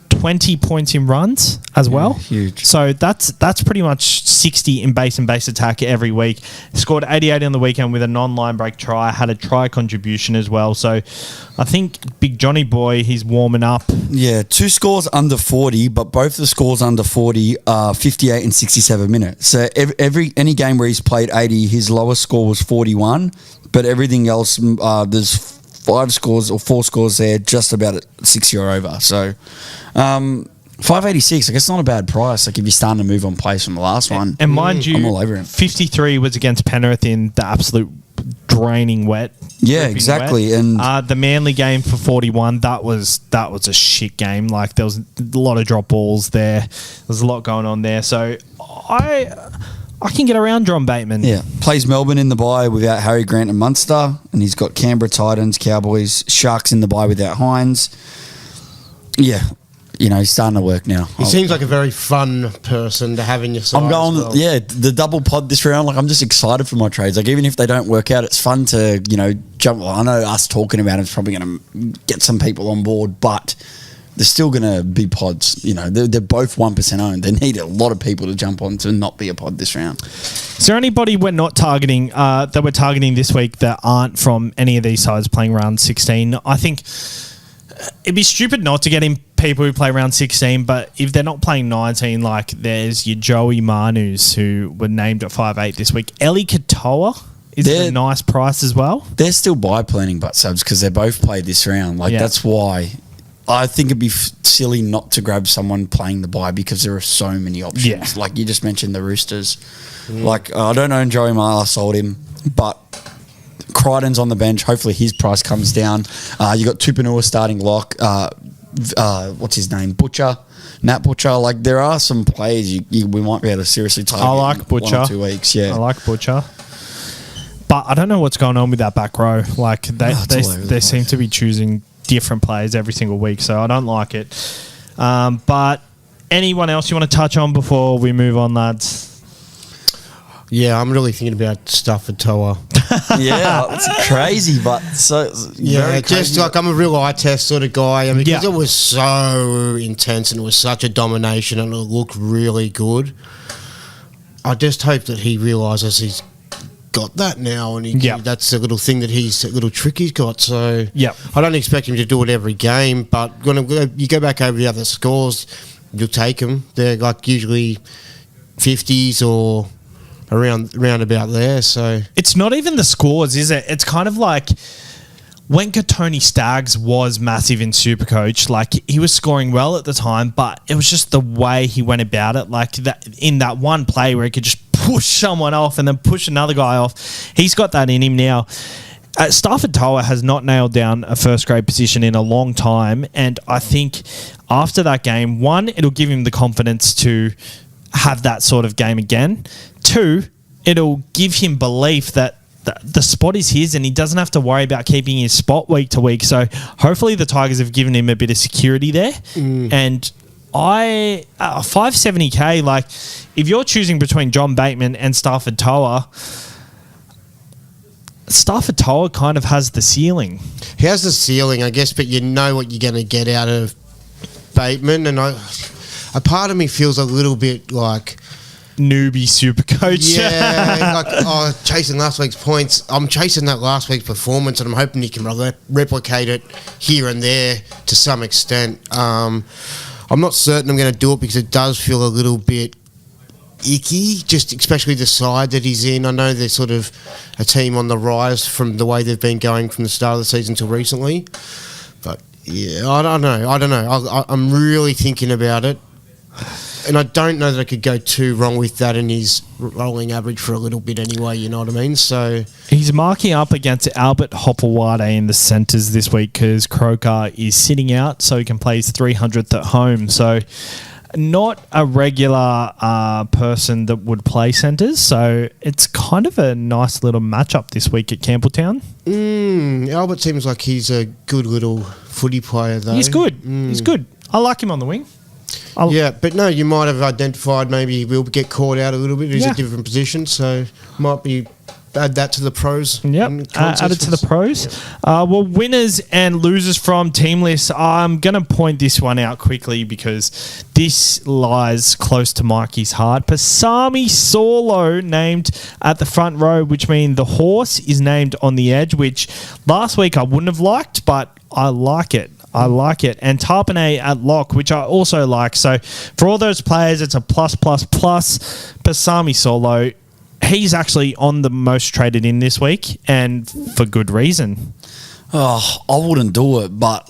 20 points in runs as well. Huge. So that's pretty much 60 in base and base attack every week. Scored 88 on the weekend with a non-line break try. Had a try contribution as well. So I think Big Johnny Boy, he's warming up. Yeah, 2 scores under 40, but both the scores under 40 are 58 and 67 minutes. So any game where he's played 80, his lowest score was 41, but everything else, there's 4 scores there, just about at 60 or over. So 586, I guess not a bad price. If you're starting to move on place from the last one. And mind you, I'm all over him. 53 was against Penrith in the absolute draining wet. Yeah, exactly. Wet. And the Manly game for 41, that was a shit game. There was a lot of drop balls there. There's a lot going on there. So I I can get around John Bateman. Yeah. Plays Melbourne in the bye without Harry Grant and Munster. And he's got Canberra, Titans, Cowboys, Sharks in the bye without Hines. Yeah. He's starting to work now. He seems like a very fun person to have in your side. I'm going, as well. the double pod this round. Like, I'm just excited for my trades. Like, even if they don't work out, it's fun to, jump. I know us talking about it's probably going to get some people on board, but they're still going to be pods. They're both 1% owned. They need a lot of people to jump on to not be a pod this round. Is there anybody we're not targeting, that we're targeting this week that aren't from any of these sides playing round 16? I think it'd be stupid not to get in people who play round 16, but if they're not playing 19, like there's your Joey Manus who were named at 5'8" this week. Eli Katoa is a nice price as well. They're still buy planning butt subs because they both played this round. That's why I think it'd be silly not to grab someone playing the bye because there are so many options. Yeah. Like you just mentioned the Roosters. Like I don't own Joey Mara, I sold him, but Crichton's on the bench. Hopefully his price comes down. You got Tupanua starting lock. What's his name? Butcher. Nat Butcher. Like there are some players we might be able to seriously target. I like Butcher. 1 or 2 weeks. Yeah, I like Butcher. But I don't know what's going on with that back row. Like they seem to be choosing different players every single week, so I don't like it. But anyone else you want to touch on before we move on, lads? Yeah, I'm really thinking about Stafford Toa. Yeah, it's crazy, but yeah, just like I'm a real eye test sort of guy, and because it was so intense and it was such a domination and it looked really good. I just hope that he realises he's got that now, and that's a little thing a little trick he's got. So I don't expect him to do it every game, but when you go back over the other scores, you'll take them. They're like usually 50s or around about there. So it's not even the scores, is it? It's kind of like when Tony Staggs was massive in Supercoach, like he was scoring well at the time, but it was just the way he went about it. Like that in that one play where he could just push someone off and then push another guy off. He's got that in him now. Stafford Toa has not nailed down a first grade position in a long time, and I think after that game, one, it'll give him the confidence to have that sort of game again. Two, it'll give him belief that the spot is his and he doesn't have to worry about keeping his spot week to week. So hopefully the Tigers have given him a bit of security there. And 570k, like if you're choosing between John Bateman and Stafford Toa kind of has the ceiling. He has the ceiling, I guess, but you know what you're going to get out of Bateman, and a part of me feels a little bit like newbie super coach. Yeah, like chasing last week's points. I'm chasing that last week's performance, and I'm hoping he can replicate it here and there to some extent. I'm not certain I'm going to do it because it does feel a little bit icky, just especially the side that he's in. I know they're sort of a team on the rise from the way they've been going from the start of the season till recently. But yeah, I don't know. I'm really thinking about it. And I don't know that I could go too wrong with that in his rolling average for a little bit anyway, you know what I mean? So he's marking up against Albert Hopewade in the centres this week because Croker is sitting out, so he can play his 300th at home. So not a regular person that would play centres, so it's kind of a nice little matchup this week at Campbelltown. Albert seems like he's a good little footy player, though. He's good. He's good. I like him on the wing. Yeah, but no, you might have identified maybe he will get caught out a little bit. He's a different position, so might be add that to the pros. Yep, add it to the pros. Yep. Well, winners and losers from team lists. I'm going to point this one out quickly because this lies close to Mikey's heart. Pasami Saulo named at the front row, which means the horse is named on the edge, which last week I wouldn't have liked, but I like it. I like it. And Tarpanay at lock, which I also like. So for all those players, it's a plus. Pasami Saulo, he's actually on the most traded in this week, and for good reason. Oh, I wouldn't do it, but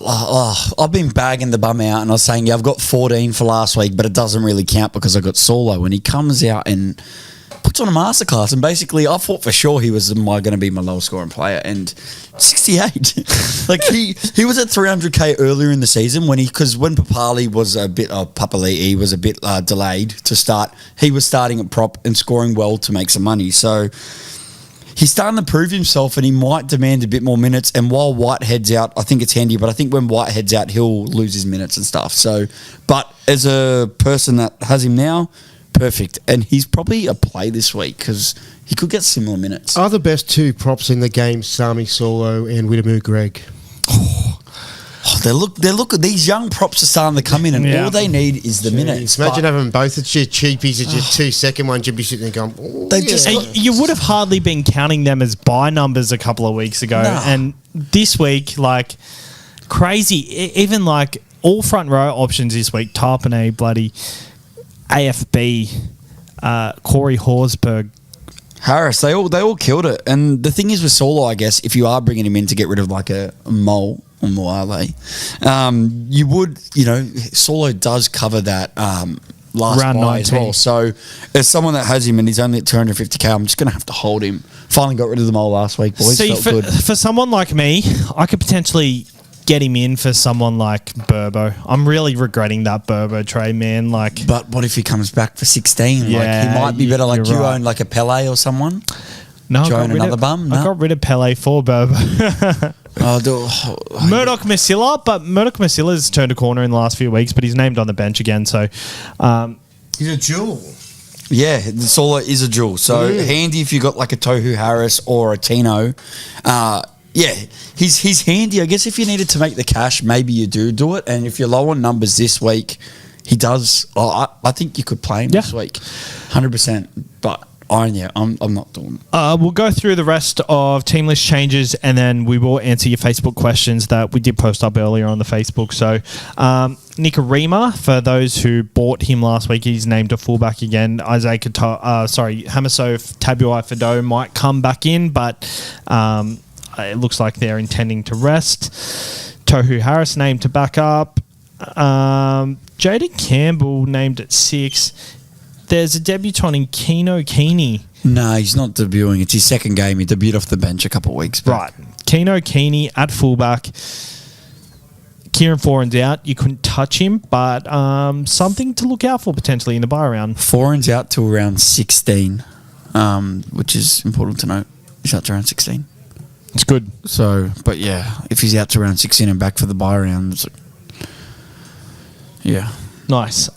I've been bagging the bum out, and I was saying, I've got 14 for last week, but it doesn't really count because I got Saulo. When he comes out and puts on a masterclass. And basically, I thought for sure he was going to be my lowest scoring player. And 68. Like, he was at 300K earlier in the season because when Papali was a bit, Papali'i was a bit delayed to start, he was starting at prop and scoring well to make some money. So he's starting to prove himself, and he might demand a bit more minutes. And while Whitehead's out, I think it's handy. But I think when Whitehead's out, he'll lose his minutes and stuff. So, but as a person that has him now, perfect. And he's probably a play this week because he could get similar minutes. Are the best two props in the game Sami Solo and Widemu Greg? Oh, they look. These young props are starting to come in, and all they need is the minutes. Imagine having both of your cheapies as your 2 second ones. You'd be sitting there going, you would have hardly been counting them as buy numbers a couple of weeks ago, and this week, like crazy. Even like all front row options this week. Tarpanay, bloody AFB, Corey Horsburgh. Harris, they all killed it. And the thing is with Solo, I guess, if you are bringing him in to get rid of like a Mole or Moale, you would, Solo does cover that last round buy 19 as well. So as someone that has him and he's only at 250K, I'm just going to have to hold him. Finally got rid of the Mole last week, boys. See, Felt good. For someone like me, I could potentially get him in for someone like Burbo. I'm really regretting that Burbo trade, man. Like, but what if he comes back for 16? Yeah, like, he might be better. Like, you right. own like a Pele or someone. No, Do you own another bum? No? I got rid of Pele for Burbo. Murdoch Masilla, but Murdoch Masilla's turned a corner in the last few weeks, but he's named on the bench again. So he's a jewel. Yeah, the Solo is a jewel. So handy if you got like a Tohu Harris or a Tino. Yeah, he's handy. I guess if you needed to make the cash, maybe you do it. And if you're low on numbers this week, he does. I think you could play him this week, 100%. But I'm not doing it. We'll go through the rest of team list changes, and then we will answer your Facebook questions that we did post up earlier on the Facebook. So, Nikarima, for those who bought him last week, he's named a fullback again. Hamaso Tabuai Fado might come back in, but it looks like they're intending to rest. Tohu Harris named to back up. Jaden Campbell named at 6. There's a debutant in Keno Keeney. No, he's not debuting. It's his second game. He debuted off the bench a couple of weeks back. Right. Keno Keeney at fullback. Kieran Foran's out. You couldn't touch him, but something to look out for potentially in the buy round. Foran's out till around 16, which is important to note. He's out to around 16. It's good. So, but yeah, if he's out to around 16 and back for the buy round, yeah. Nice.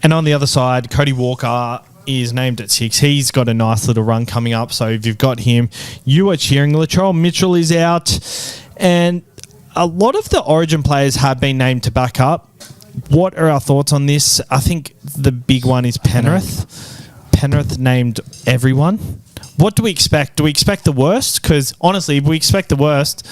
And on the other side, Cody Walker is named at 6. He's got a nice little run coming up. So if you've got him, you are cheering. Latrell Mitchell is out. And a lot of the Origin players have been named to back up. What are our thoughts on this? I think the big one is Penrith. Penrith named everyone. What do we expect? Do we expect the worst? Because honestly, if we expect the worst,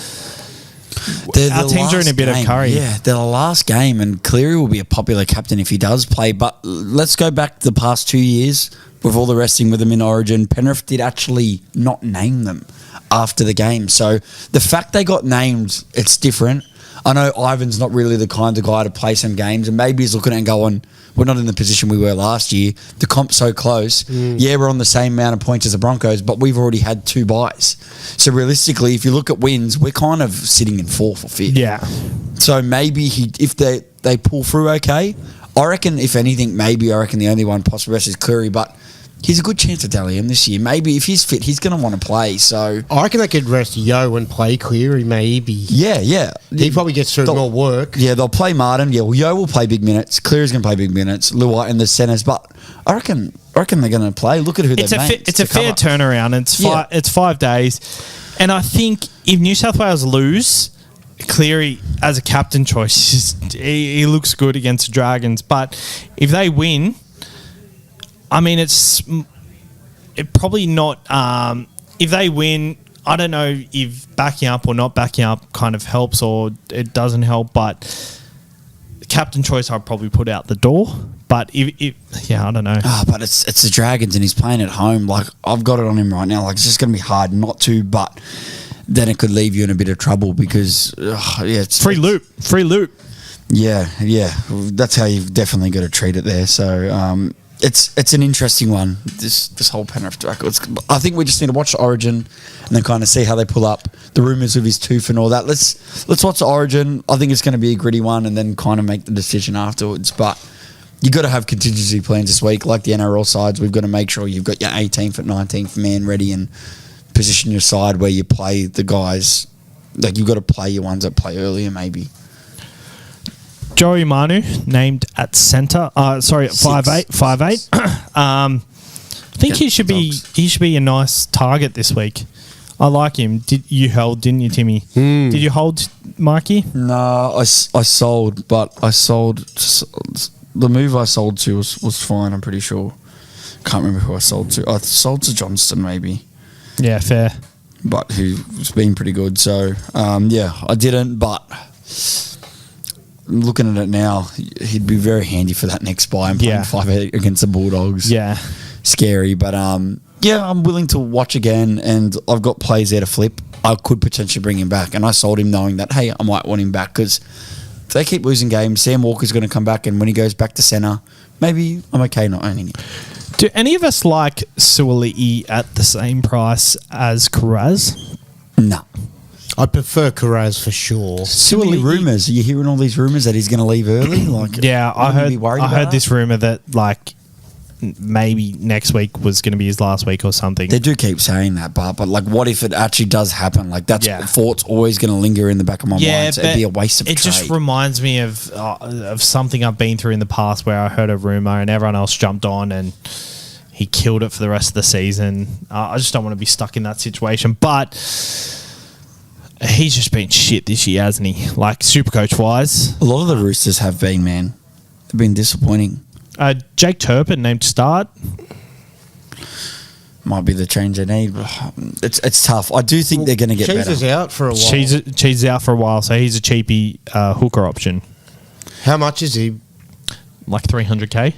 our teams are in a bit of curry. Yeah, they're the last game, and Cleary will be a popular captain if he does play. But let's go back the past 2 years with all the resting with them in Origin. Penrith did actually not name them after the game. So the fact they got named, it's different. I know Ivan's not really the kind of guy to play some games, and maybe he's looking at it and going, we're not in the position we were last year. The comp's so close. Yeah, we're on the same amount of points as the Broncos, but we've already had 2 buys. So realistically, if you look at wins, we're kind of sitting in 4th or 5th. Yeah. So maybe if they pull through okay, I reckon, if anything, maybe I reckon the only one possible rest is Cleary, but he's a good chance to Dally M this year. Maybe if he's fit, he's going to want to play. So I reckon they could rest Yo and play Cleary, maybe. Yeah. He probably gets through more work. Yeah, they'll play Martin. Yeah, well, Yo will play big minutes. Cleary's going to play big minutes. Luai in the centres, but I reckon they're going to play. Look at who they've named. It's a fair turnaround. It's 5 days, and I think if New South Wales lose, Cleary as a captain choice, he looks good against the Dragons. But if they win, I mean, it probably not. If they win, I don't know if backing up or not backing up kind of helps or it doesn't help, but the captain choice I'd probably put out the door. But I don't know. But it's the Dragons and he's playing at home. Like, I've got it on him right now. Like, it's just going to be hard not to, but then it could leave you in a bit of trouble because, it's free loop. Yeah. That's how you've definitely got to treat it there. So, it's an interesting one. This whole Penrith records. I think we just need to watch Origin and then kind of see how they pull up the rumours of his tooth and all that. Let's watch Origin. I think it's going to be a gritty one, and then kind of make the decision afterwards. But you got to have contingency plans this week, like the NRL sides. We've got to make sure you've got your 18th and 19th man ready and position your side where you play the guys. Like you've got to play your ones that play earlier, maybe. Joey Manu named at centre. Sorry, at 5'8". I think he should be a nice target this week. I like him. Didn't you, Timmy? Did you hold, Mikey? No, I sold, but I sold. The move I sold to was fine. I'm pretty sure. Can't remember who I sold to. I sold to Johnston maybe. Yeah, fair. But who's been pretty good. So I didn't, but. Looking at it now, he'd be very handy for that next buy and playing 5-8 against the Bulldogs. Yeah. Scary. But, I'm willing to watch again, and I've got plays there to flip. I could potentially bring him back. And I sold him knowing that, hey, I might want him back because if they keep losing games, Sam Walker's going to come back, and when he goes back to centre, maybe I'm okay not owning him. Do any of us like Suoli'i at the same price as Karaz? No. I prefer Karaz for sure. So many rumours. Are you hearing all these rumours that he's going to leave early? Like, yeah, I heard this rumour that like maybe next week was going to be his last week or something. They do keep saying that, but like, what if it actually does happen? Like, that's thought's always going to linger in the back of my mind. So it'd be a waste of. It just reminds me of something I've been through in the past where I heard a rumour and everyone else jumped on and he killed it for the rest of the season. I just don't want to be stuck in that situation, but. He's just been shit this year, hasn't he? Like, Supercoach wise. A lot of the Roosters have been, man. They've been disappointing. Jake Turpin named to start. Might be the change they need. It's tough. I do think they're going to get better. Cheese is out for a while. Cheese is out for a while, so he's a cheapy hooker option. How much is he? Like 300K.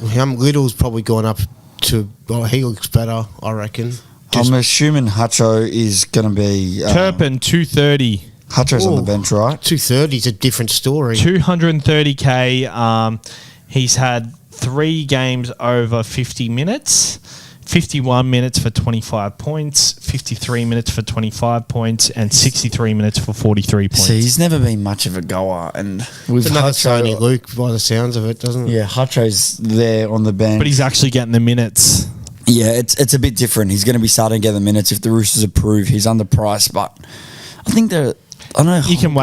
Little's probably gone up to... Oh, he looks better, I reckon. I'm assuming Hutcho is going to be... Turpin, 230. Hutcho's on the bench, right? 230 is a different story. 230K. He's had 3 games over 50 minutes. 51 minutes for 25 points, 53 minutes for 25 points, and 63 minutes for 43 points. See, he's never been much of a goer. And with another Tony Luke by the sounds of it, doesn't it? Yeah, Hutcho's there on the bench. But he's actually getting the minutes. Yeah, it's a bit different. He's going to be starting to get the minutes if the Roosters approve. He's underpriced, but I think they're... I don't know. You can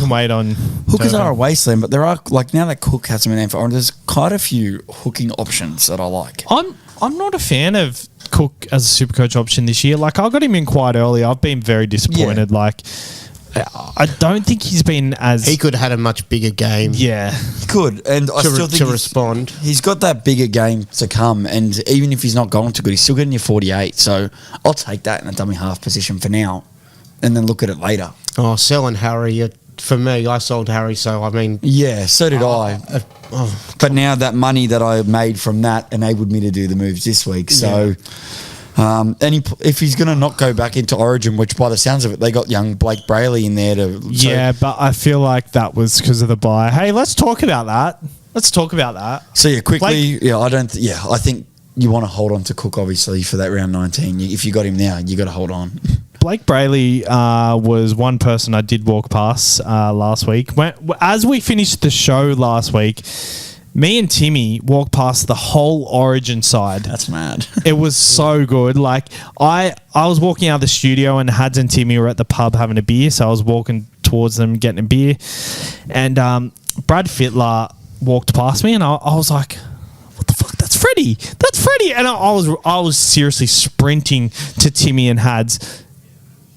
wait on... Hookers are a wasteland, but there are... Like, now that Cook has been in for... There's quite a few hooking options that I like. I'm not a fan of Cook as a Supercoach option this year. Like, I got him in quite early. I've been very disappointed. Yeah. Like... I don't think he's been as... He could have had a much bigger game. Yeah. He could. And I still think... To respond. He's got that bigger game to come. And even if he's not going too good, he's still getting your 48. So I'll take that in a dummy half position for now. And then look at it later. Oh, selling Harry. For me, I sold Harry. So, I mean... Yeah, so did I. But now that money that I made from that enabled me to do the moves this week. So... Yeah. And if he's going to not go back into Origin, which by the sounds of it, they got young Blake Brayley in there to... Yeah, but I feel like that was because of the buy. Hey, let's talk about that. So, yeah, quickly, I think you want to hold on to Cook, obviously, for that round 19. If you got him now, you got to hold on. Blake Brayley was one person I did walk past last week. As we finished the show last week... Me and Timmy walked past the whole Origin side. That's mad. It was so good. Like, I was walking out of the studio and Hads and Timmy were at the pub having a beer, so I was walking towards them getting a beer. And Brad Fittler walked past me and I was like, what the fuck? That's Freddie. And I was seriously sprinting to Timmy and Hads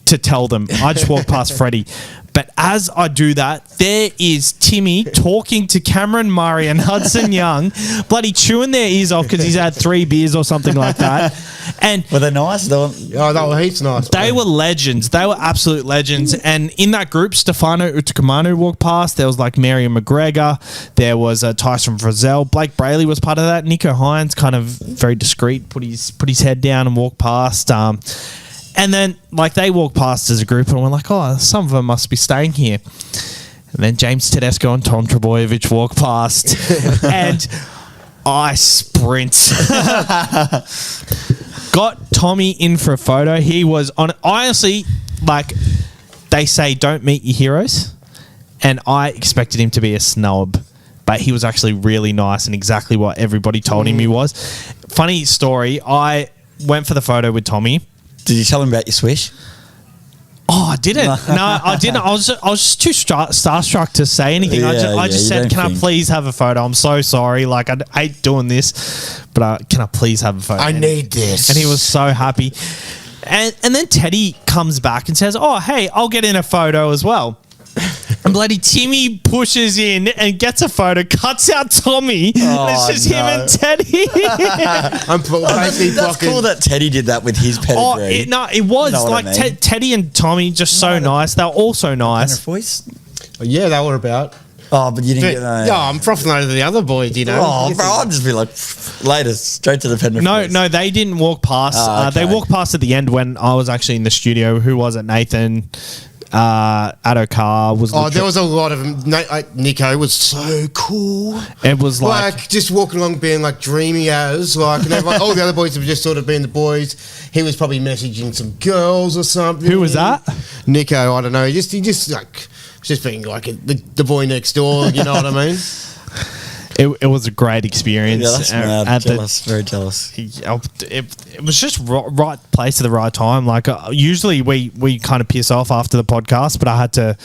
to tell them. I just walked past Freddie. But as I do that, there is Timmy talking to Cameron Murray and Hudson Young, bloody chewing their ears off because he's had 3 beers or something like that. And were they nice? He's nice. They were legends. They were absolute legends. And in that group, Stefano Utokumanu walked past. There was like Mary McGregor. There was Tyson Frizzell. Blake Brayley was part of that. Nico Hines, kind of very discreet, put his head down and walked past. And then, like, they walked past as a group and we're like, oh, some of them must be staying here. And then James Tedesco and Tom Trebojevic walked past. And I sprint. Got Tommy in for a photo. He was on. Honestly, like they say, don't meet your heroes, and I expected him to be a snub, but he was actually really nice and exactly what everybody told him he was. Funny story. I went for the photo with Tommy. Did you tell him about your swish? Oh, I didn't. No, I didn't. I was just too starstruck to say anything. I just said, "Can I please have a photo?" I'm so sorry. Like I hate doing this, but can I please have a photo? I need this. And he was so happy. And then Teddy comes back and says, "Oh, hey, I'll get in a photo as well." And bloody Timmy pushes in and gets a photo, cuts out Tommy, and it's just him and Teddy. That's cool that Teddy did that with his pedigree. It was like Teddy and Tommy just so nice. They were all so nice. Voice? Yeah, they were about. Oh, but you didn't get that. Yeah, I'm frothing over the other boys, you know. Oh, bro, I'd just be like, later, straight to the Penrith. No, they didn't walk past. Okay. They walked past at the end when I was actually in the studio. Who was it? Nathan. Addo Carr was. There was a lot of them. Nico was so cool. It was like just walking along, being like dreamy as like, and everyone, all the other boys have just sort of been the boys. He was probably messaging some girls or something. Who was that? Nico. I don't know. He just like just being like the boy next door. You know what I mean? It was a great experience. Yeah, that's mad. Jealous, very jealous. It was just right place at the right time. Like usually we kind of piss off after the podcast, but I had to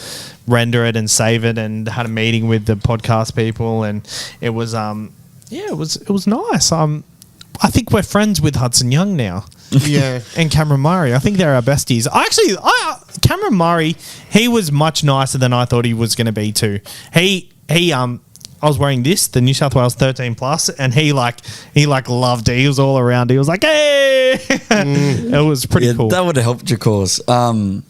render it and save it, and had a meeting with the podcast people, and it was it was nice. I think we're friends with Hudson Young now. Yeah, and Cameron Murray. I think they're our besties. Cameron Murray, he was much nicer than I thought he was going to be too. I was wearing the New South Wales 13 Plus, and he loved it. He was all around. He was like, "Hey!" It was pretty cool. That would have helped your cause. So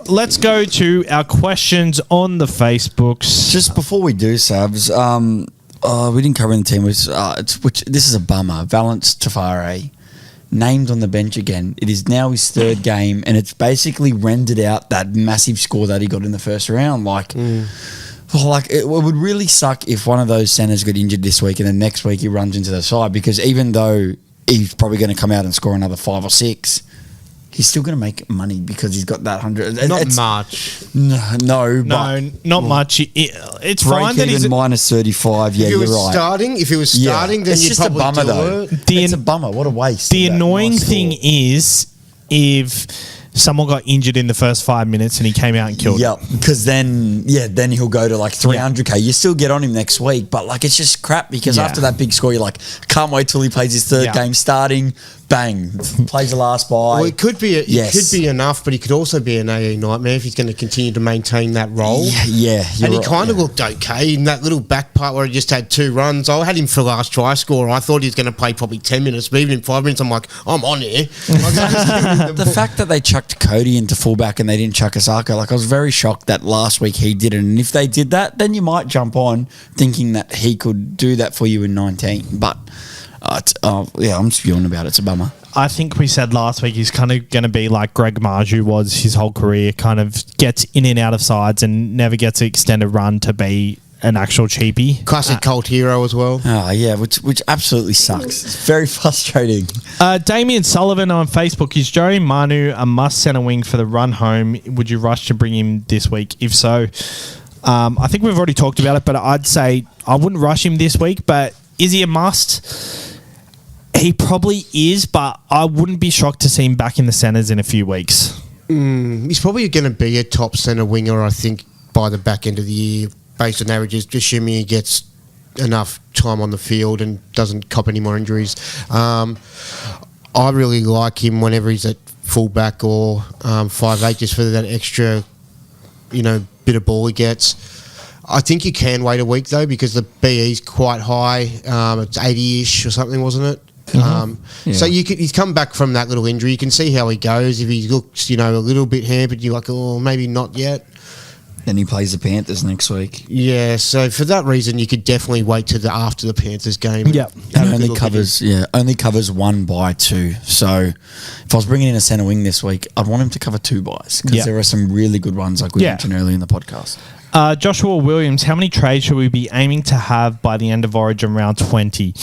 let's go to our questions on the Facebooks. Just before we do, Sabs, we didn't cover in the team. Which this is a bummer. Valence Tafare named on the bench again. It is now his third game, and it's basically rendered out that massive score that he got in the first round. It would really suck if one of those centres got injured this week and then next week he runs into the side, because even though he's probably going to come out and score another 5 or 6, he's still going to make money because he's got that 100. Not much. No, not much. It's fine that he's minus 35. Yeah, if you're right. If he was starting, then you'd probably a bummer, do though. it. It's a bummer. What a waste. The annoying thing is if someone got injured in the first 5 minutes and he came out and killed him. Because then he'll go to like 300k. You still get on him next week, but like it's just crap because after that big score, you're like, can't wait till he plays his third game starting. Bang, plays the last bye. Well, it could be enough, but he could also be an AE nightmare if he's going to continue to maintain that role. Yeah, and he kind of looked okay in that little back part where he just had 2 runs. I had him for last try scorer. I thought he was going to play probably 10 minutes, but even in 5 minutes, I'm like, I'm on here. The fact that they chucked Cody into fullback and they didn't chuck Osako, like I was very shocked that last week he didn't. And if they did that, then you might jump on thinking that he could do that for you in 19. But I'm spewing about it. It's a bummer. I think we said last week he's kind of going to be like Greg Marju was his whole career, kind of gets in and out of sides and never gets an extended run to be an actual cheapie. Classic cult hero as well. Oh, yeah, which absolutely sucks. It's very frustrating. Damien Sullivan on Facebook, is Joey Manu a must centre wing for the run home? Would you rush to bring him this week? If so, I think we've already talked about it, but I'd say I wouldn't rush him this week, but is he a must? He probably is, but I wouldn't be shocked to see him back in the centres in a few weeks. He's probably going to be a top centre winger, I think, by the back end of the year, based on averages, assuming he gets enough time on the field and doesn't cop any more injuries. I really like him whenever he's at fullback or 5'8", just for that extra, bit of ball he gets. I think you can wait a week though, because the BE's quite high. It's 80-ish or something, wasn't it? So he's come back from that little injury. You can see how he goes. If he looks, a little bit hampered, you're like, oh, maybe not yet. Then he plays the Panthers next week. Yeah, so for that reason, you could definitely wait to after the Panthers game. Yeah, only covers 1 bye 2. So if I was bringing in a centre wing this week, I'd want him to cover 2 byes because there are some really good ones, like we mentioned earlier in the podcast. Joshua Williams, how many trades should we be aiming to have by the end of Origin round 20?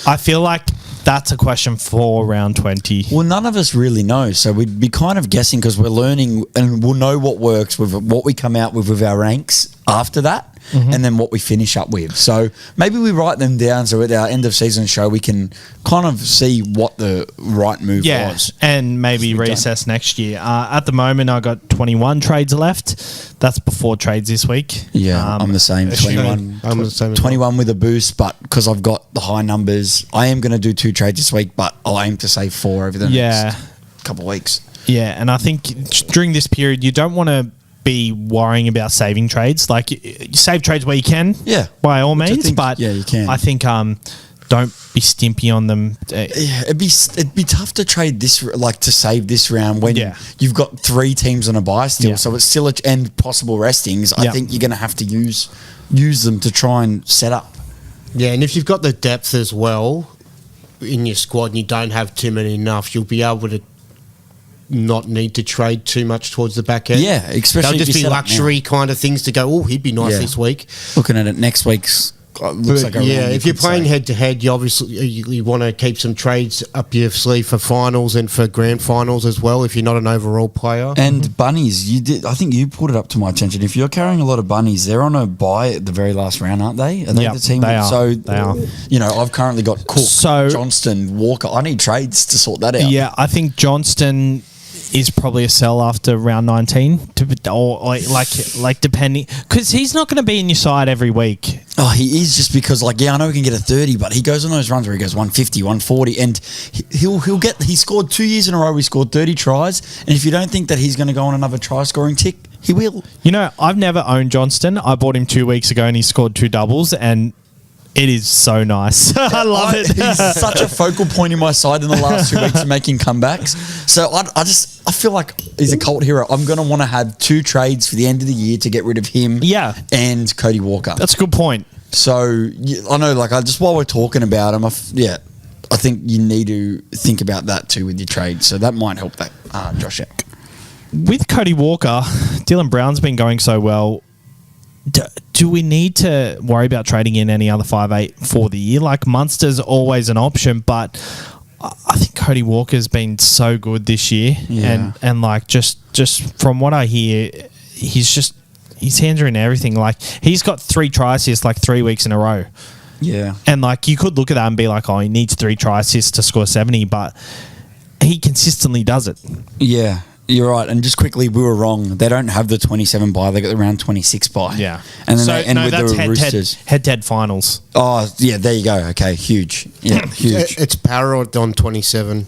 I feel like that's a question for round 20. Well, none of us really know, so we'd be kind of guessing because we're learning and we'll know what works with what we come out with our ranks after that. And then what we finish up with. So maybe we write them down so at our end of season show we can kind of see what the right move was. And maybe reassess next year. At the moment, I got 21 trades left. That's before trades this week. Yeah, I'm the same. 21. I'm the same. 21 with a boost, but because I've got the high numbers, I am going to do 2 trades this week, but I'll aim to save 4 over the next couple of weeks. Yeah, and I think during this period, you don't want to be worrying about saving trades. Like, you save trades where you can, by all means. But you can. I think don't be stimpy on them. It'd be tough to trade this, like to save this round when you've got 3 teams on a buy still. So it's still and possible restings. I think you're going to have to use them to try and set up. Yeah, and if you've got the depth as well in your squad and you don't have too many enough, you'll be able to not need to trade too much towards the back end. Yeah, especially they'll if just you be set up luxury kind of things to go, oh, he'd be nice this week. Looking at it, next week's looks like a round if you're playing head to head, you obviously you want to keep some trades up your sleeve for finals and for grand finals as well. If you're not an overall player, and bunnies, I think you put it up to my attention. If you're carrying a lot of bunnies, they're on a buy at the very last round, aren't they? Are they the team? They are. So they are. You know, I've currently got Cook, Johnston, Walker. I need trades to sort that out. Yeah, I think Johnston is probably a sell after round 19, or like depending, because he's not going to be in your side every week. Oh, he is, just because I know he can get a 30, but he goes on those runs where he goes 150, 140, and he scored 2 years in a row. He scored 30 tries, and if you don't think that he's going to go on another try scoring tick, he will. You know, I've never owned Johnston. I bought him 2 weeks ago, and he scored 2 doubles, and it is so nice. I love it. He's such a focal point in my side in the last 2 weeks of making comebacks. So I feel like he's a cult hero. I'm going to want to have 2 trades for the end of the year to get rid of him and Cody Walker. That's a good point. So I know, just while we're talking about him, I think you need to think about that too with your trade. So that might help that Josh out. With Cody Walker, Dylan Brown's been going so well. Do we need to worry about trading in any other 5'8" for the year? Like, Munster's always an option, but I think Cody Walker's been so good this year, and like just from what I hear, his hands are in everything. Like, he's got 3 try assists like 3 weeks in a row. Yeah, and like, you could look at that and be like, oh, he needs 3 try assists to score 70, but he consistently does it. Yeah. You're right, and just quickly, we were wrong. They don't have the 27 bye; they got the round 26 bye. Yeah, and then they end with the Roosters head-to-head finals. Oh, yeah, there you go. Okay, huge. Yeah, huge. It's Parrot on 27.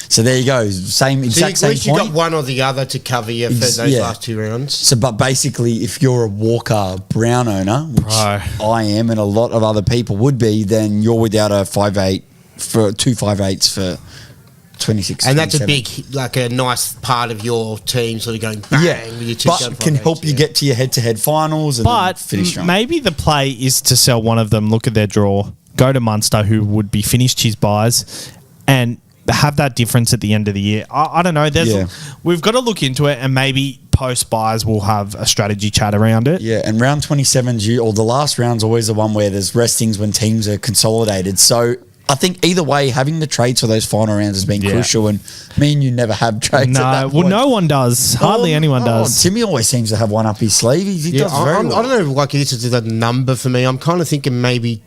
So there you go. Exact same at least point. You got one or the other to cover you for those last 2 rounds. So, but basically, if you're a Walker Brown owner, which I am, and a lot of other people would be, then you're without a 5'8" for 2 5'8s for 26, and 27. that's a big, a nice part of your team sort of going bang with your 2 but can help you get to your head-to-head finals and but finish strong. Maybe the play is to sell one of them, look at their draw, go to Munster, who would be finished his buys, and have that difference at the end of the year. I don't know. We've got to look into it, and maybe post buys we'll have a strategy chat around it. Yeah, and round 27's or the last round's always the one where there's restings when teams are consolidated. So I think either way, having the trades for those final rounds has been crucial, and me and you never have trades at that point. No one does. Hardly anyone does. Timmy always seems to have one up his sleeve. He does very well. I don't know, this is a number for me. I'm kind of thinking maybe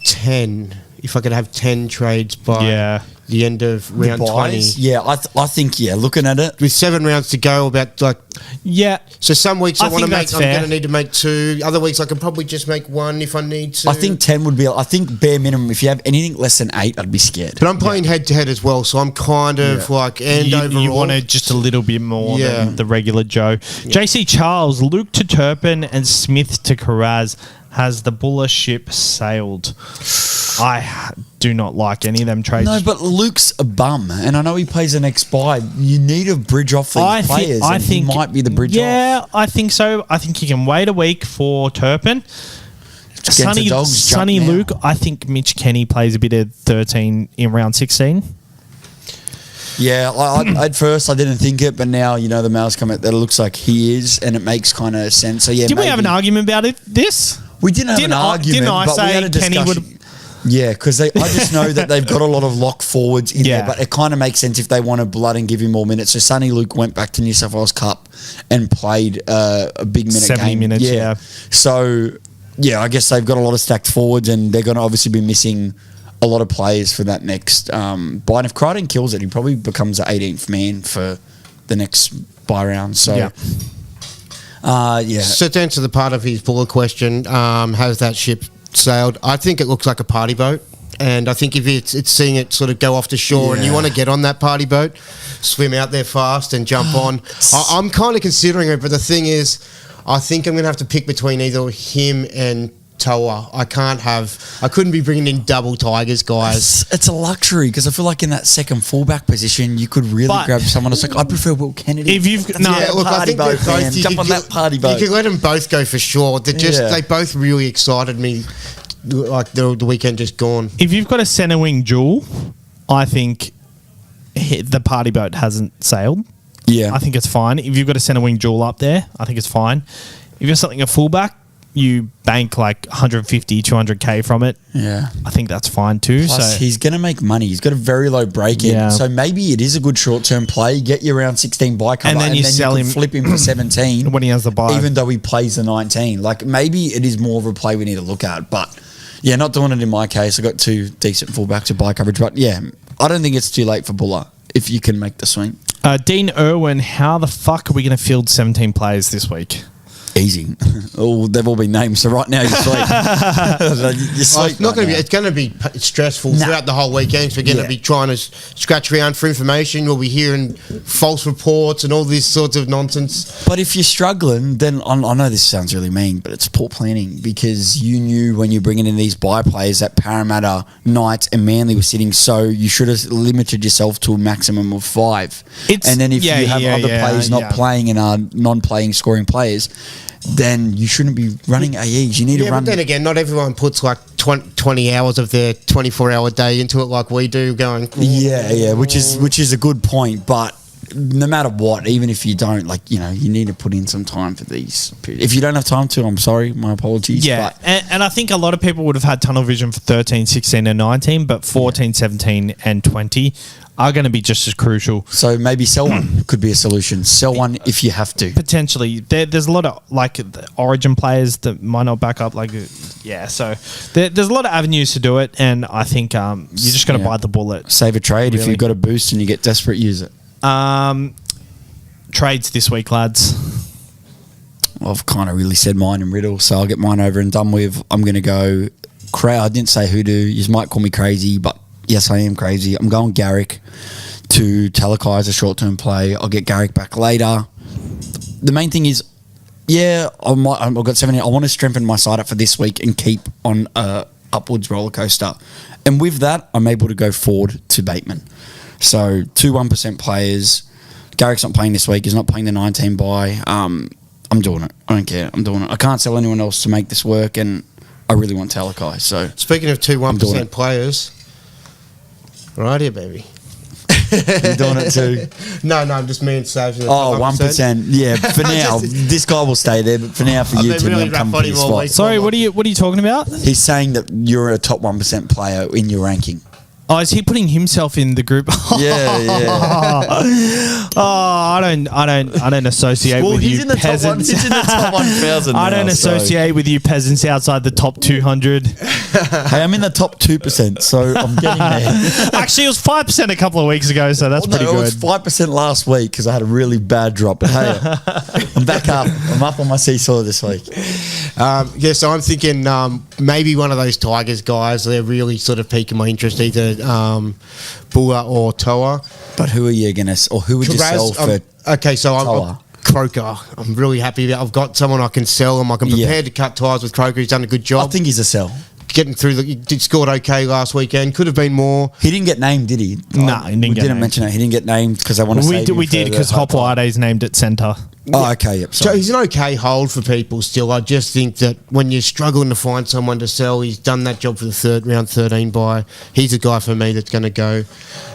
10, if I could have 10 trades by the end of round 20. Yeah, I think, looking at it. With 7 rounds to go, so some weeks I'm going to need to make 2. Other weeks I can probably just make 1 if I need to. I think 10 would be, bare minimum. If you have anything less than 8, I'd be scared. But I'm playing head-to-head as well, so I'm kind of overall. You wanted just a little bit more than the regular Joe. JC Charles, Luke to Turpin and Smith to Carraz. Has the Buller ship sailed? I do not like any of them trades. No, but Luke's a bum, and I know he plays the next buy. You need to bridge off these players. I think he might be the bridge off. Yeah, I think so. I think you can wait a week for Turpin. Sonny Luke, I think Mitch Kenny plays a bit of 13 in round 16. Yeah, at first I didn't think it, but now, the mail's come out that it looks like he is, and it makes kind of sense. So, yeah, Did we have an argument about this? We didn't have an argument, didn't I but say we had a Kenny discussion. would? Yeah, because I just know that they've got a lot of lock forwards in Yeah. there, but it kind of makes sense if they want to blood and give him more minutes. So Sonny Luke went back to New South Wales Cup and played a big minute 70 game. minutes, yeah. So, yeah, I guess they've got a lot of stacked forwards, and they're going to obviously be missing a lot of players for that next buy. And if Crichton kills it, he probably becomes the 18th man for the next buy round. So, Yeah. So to answer the part of his Buller question, has that ship sailed? I think it looks like a party boat. And I think if it's seeing it sort of go off the shore and you want to get on that party boat, swim out there fast and jump on. I'm kind of considering it, but the thing is, I think I'm going to have to pick between either him and Toa. I couldn't be bringing in double Tigers, guys. It's a luxury because I feel like in that second fullback position, you could really But- grab someone else. Like, I prefer Will Kennedy. If you've no, Yeah, look, I party think they're boat, both. man. You Jump could on get- that party boat. You could let them both go for sure. They both really excited me. Like the weekend just gone. if you've got a centre wing duel, I think the party boat hasn't sailed. Yeah. I think it's fine. If you've got a centre wing duel up there, I think it's fine. If you're something a fullback, you bank like 150, 200K from it. Yeah. I think that's fine too. Plus, so he's going to make money. He's got a very low break-in. Yeah. So maybe it is a good short-term play. Get you around 16 buy cover, And then you sell can him flip him for 17 when he has the buy. even though he plays the 19. Like, maybe it is more of a play we need to look at. But, yeah, not doing it in my case. I got two decent fullbacks to buy coverage. But, yeah, I don't think it's too late for Buller if you can make the swing. Dean Irwin, how the fuck are we going to field 17 players this week? Easy. Oh, they've all been named. So right now you're sweet. You're sweet. It's not going to be. It's going to be stressful throughout the whole weekend. We're going to be trying to scratch around for information. We'll be hearing false reports and all this sorts of nonsense. But if you're struggling, then I know this sounds really mean, but it's poor planning because you knew when you're bringing in these buy players that Parramatta, Knights and Manly were sitting, so you should have limited yourself to a maximum of 5. And then if you have other players not playing and are non-playing scoring players, then you shouldn't be running AEs. You need to run. But then again, not everyone puts like 20 hours of their 24-hour day into it like we do. Going, which is a good point, but. No matter what, even if you don't, you need to put in some time for these. If you don't have time to, I'm sorry, my apologies. Yeah, but and I think a lot of people would have had tunnel vision for 13, 16 and 19, but 14, 17 and 20 are going to be just as crucial. So maybe sell one could be a solution. Sell one if you have to. Potentially. There's a lot of the Origin players that might not back up. So there's a lot of avenues to do it, and I think you're just going to bite the bullet. Save a trade. If Really. you've got a boost and you get desperate, use it. Trades this week, lads. Well, I've kind of really said mine in riddle, so I'll get mine over and done with. I'm going to go I didn't say hoodoo. You might call me crazy, but yes, I am crazy. I'm going Garrick to Talakai as a short-term play. I'll get Garrick back later. The main thing is, I've got 70. I want to strengthen my side up for this week and keep on upwards roller coaster. And with that, I'm able to go forward to Bateman. So 2 1% players. Garrick's not playing this week. He's not playing the 19 bye. I'm doing it. I don't care. I'm doing it. I can't sell anyone else to make this work, and I really want Talakai. So speaking of 2 I'm doing 1% it. players, right here, baby. You're doing it too. No, I'm just me and Savs. Oh, 1%. Yeah, for now, this guy will stay there, but for now, for I've you been two, really I'm coming for rough your on him all spot. week. Sorry, what are you talking about? He's saying that you're a top 1% player in your ranking. Oh, is he putting himself in the group? Yeah. I don't associate Well, with he's you in the top one. peasants. He's in the top 1,000. I don't now, so- associate with you peasants outside the top 200. Hey, I'm in the top 2%, so I'm getting there. Actually, it was 5% a couple of weeks ago, so that's pretty It good. was 5% last week because I had a really bad drop. But hey, I'm back up. I'm up on my seesaw this week. So I'm thinking maybe one of those Tigers guys. They're really sort of piquing my interest, either Buller or Toa. But who are you going to, or who would you sell for? Okay, so I'm Toa? Croker. I'm really happy about. I've got someone I can sell him. I can prepare to cut ties with Croker. He's done a good I job. think he's a sell. Getting through he scored okay last weekend. Could have been more. He didn't get named, did he? No, he didn't we get didn't named. mention it. He didn't get named because I want to We did because Hopwade's named at centre. Oh, okay. Yep. So Sorry. he's an okay hold for people still. I just think that when you're struggling to find someone to sell, he's done that job for the round 13 buy. He's a guy for me that's going to go.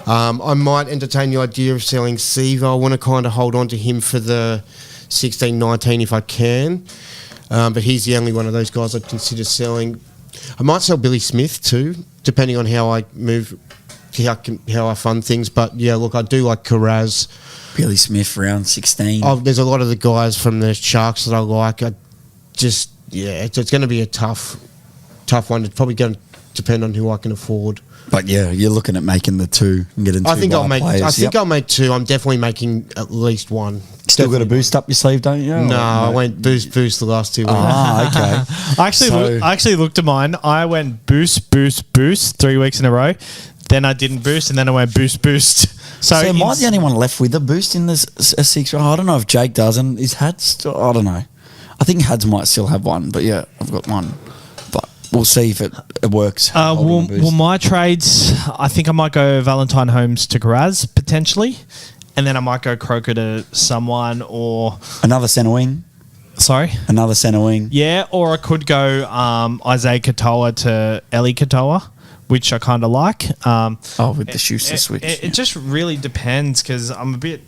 I might entertain the idea of selling Seaver. I want to kind of hold on to him for the 16-19 if I can. But he's the only one of those guys I'd consider selling. I might sell Billy Smith too, depending on how I move, how I fund things. But yeah, look, I do like Carraz. Billy Smith, round 16. Oh, there's a lot of the guys from the Sharks that I like. It's going to be a tough one. It's probably going to depend on who I can afford. But yeah, you're looking at making the 2 and getting 2 I think I'll make. players. I think I'll make 2. I'm definitely making at least 1. Still got a boost up your sleeve, don't you? No, I went boost the last 2 weeks. Ah, okay. I actually looked at mine. I went boost 3 weeks in a row. Then I didn't boost, and then I went boost. So am I the only one left with a boost in this a 6? I don't know if Jake doesn't. Is Hads still? I don't know. I think Hads might still have 1, but yeah, I've got 1. But we'll see if it works. Well, my trades, I think I might go Valentine Holmes to Carraz, potentially. And then I might go Croker to someone or... Another centre wing. Sorry? Another centre wing. Yeah, or I could go Isaiah Katoa to Eli Katoa, which I kind of like. With the Schuster switch. It just really depends because I'm a bit...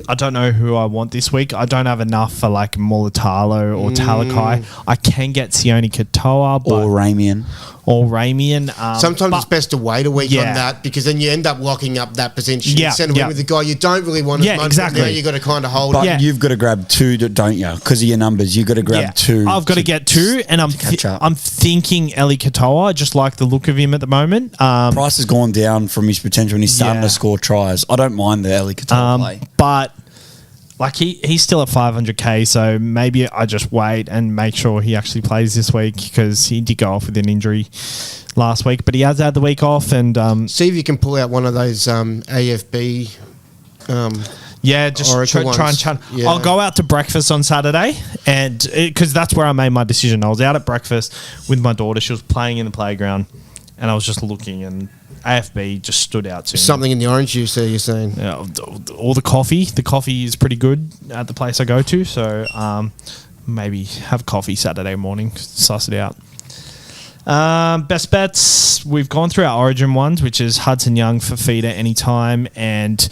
I don't know who I want this week. I don't have enough for like Mulatalo or Talakai. I can get Sione Katoa or Ramian. Sometimes it's best to wait a week on that because then you end up locking up that position. You send away with the guy you don't really want as much. Exactly. Now you got to kind of hold But you've got to grab 2, don't you? Because of your numbers, you've got to grab 2. I've got to get 2, and I'm thinking Eli Katoa. I just like the look of him at the moment. Price has gone down from his potential, and he's starting to score tries. I don't mind the Eli Katoa play, but like he's still at 500k, so maybe I just wait and make sure he actually plays this week because he did go off with an injury last week, but he has had the week off. And see if you can pull out one of those AFB. Just try and chat. Yeah. I'll go out to breakfast on Saturday, and because that's where I made my decision. I was out at breakfast with my daughter. She was playing in the playground, and I was just looking, and AFB just stood out to me. Something in the orange juice there, you're saying? Yeah, or the coffee. The coffee is pretty good at the place I go to, so maybe have coffee Saturday morning, suss it out. Best bets, we've gone through our Origin ones, which is Hudson Young, Fafita anytime, and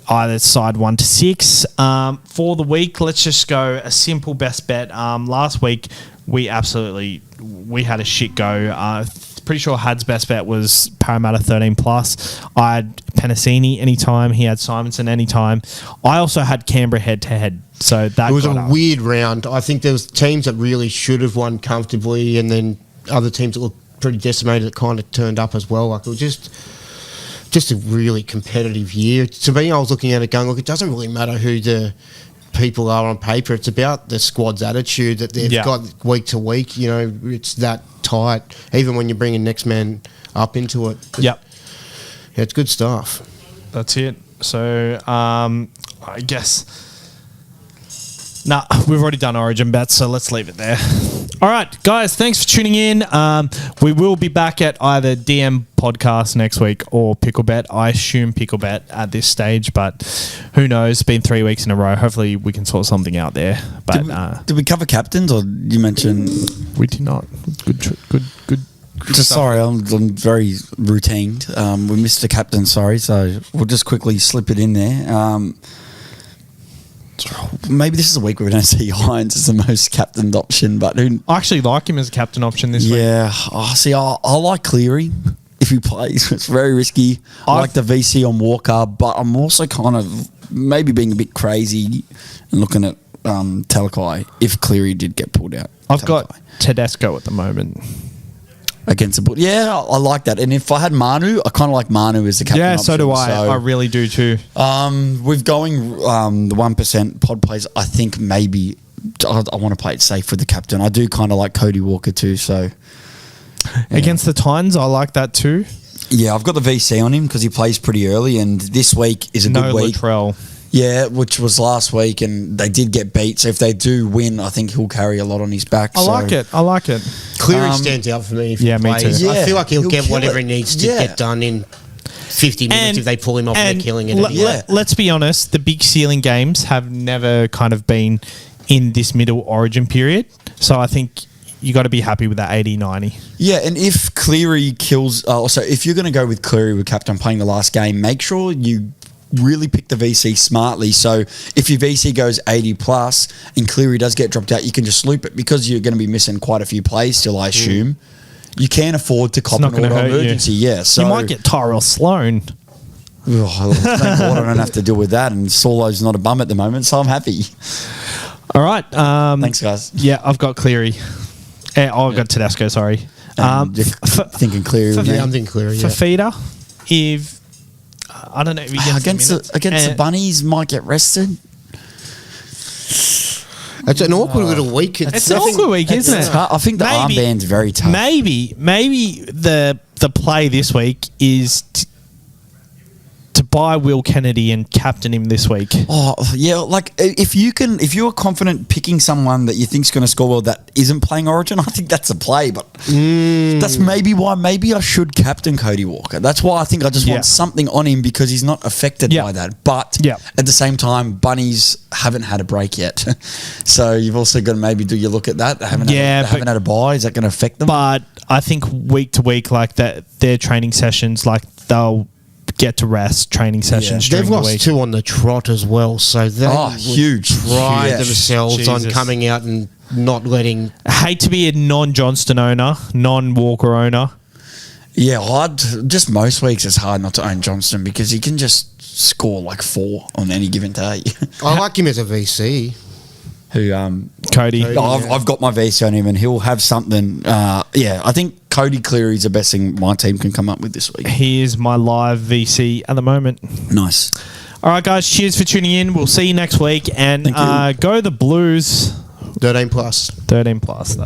either side 1 to 6. For the week, let's just go a simple best bet. Last week, we had a shit go. Pretty sure Had's best bet was Parramatta 13+. I had Penasini anytime. He had Simonson anytime. I also had Canberra head-to-head. So that it was a weird round. I think there was teams that really should have won comfortably, and then other teams that looked pretty decimated that kind of turned up as well. Like it was just a really competitive year. To me, I was looking at it going, look, it doesn't really matter who the people are on paper. It's about the squad's attitude that they've got week to week. You know, it's that tight. Even when you're bringing next man up into it. Yep. Yeah, it's good stuff. That's it. So I guess... we've already done Origin bets, so let's leave it there. All right, guys, thanks for tuning in. We will be back at either DM Podcast next week or Picklebet. I assume Picklebet at this stage, but who knows? It's been 3 weeks in a row. Hopefully we can sort something out there. But did we cover captains, or you mentioned... We did not. Good. Just sorry, I'm very routine. We missed the captain, sorry, so we'll just quickly slip it in there. Maybe this is a week where we don't see Hines as the most captained option, but I actually like him as a captain option this week. Yeah, I like Cleary if he plays. It's very risky. I like the VC on Walker, but I'm also kind of maybe being a bit crazy and looking at Talakai if Cleary did get pulled out. I've got Tedesco at the moment. Against the bull. Yeah, I like that. And if I had Manu, I kind of like Manu as the captain option. So do I. I really do too. With going the 1% pod plays, I think maybe I want to play it safe with the captain. I do kind of like Cody Walker too. So Against the Titans, I like that too. Yeah, I've got the VC on him because he plays pretty early, and this week is a good week. Latrell. Yeah, which was last week, and they did get beat. So if they do win, I think he'll carry a lot on his back. I like it. Cleary stands out for me. If he plays. Me too. I feel like he'll get whatever he needs to get done in 50 minutes if they pull him off and they're killing it. Let's be honest, the big ceiling games have never kind of been in this middle origin period. So I think you got to be happy with that 80-90. Yeah, and if Cleary kills... so if you're going to go with Cleary with captain playing the last game, make sure you really pick the VC smartly. So if your VC goes 80 plus and Cleary does get dropped out, you can just loop it because you're going to be missing quite a few plays still, I assume. You can't afford to cop an auto emergency. Yeah, so you might get Tyrell Sloan. Oh, thank God I don't have to deal with that, and Saulo's not a bum at the moment, so I'm happy. All right. Thanks, guys. Yeah, I've got Cleary. I've got Tedesco, sorry. Thinking Cleary. I'm thinking Cleary, For feeder, if... I don't know if he gets against the Bunnies, might get rested. It's an awkward little week. It's an awkward week, isn't it? I think the armband's very tough. Maybe the play this week is to buy Will Kennedy and captain him this week. Oh yeah, like if you're confident picking someone that you think's going to score well that isn't playing Origin, I think that's a play. But that's maybe why I should captain Cody Walker. That's why I think I just want something on him because he's not affected by that. But at the same time, Bunnies haven't had a break yet, so you've also got to maybe do your look at that. They haven't had a bye. Is that going to affect them? But I think week to week, like that, their training sessions, like they'll get to rest training sessions. They've lost 2 on the trot as well, so they huge pride themselves on coming out and not letting. I hate to be a non-Johnston owner, non-Walker owner. Yeah, just most weeks it's hard not to own Johnston because he can just score like 4 on any given day. I like him as a VC. Who Cody. I've got my VC on him and he'll have something. I think Cody Cleary is the best thing my team can come up with this week. He is my live VC at the moment. Nice. All right, guys. Cheers for tuning in. We'll see you next week. And go the Blues. 13 plus. 13 plus.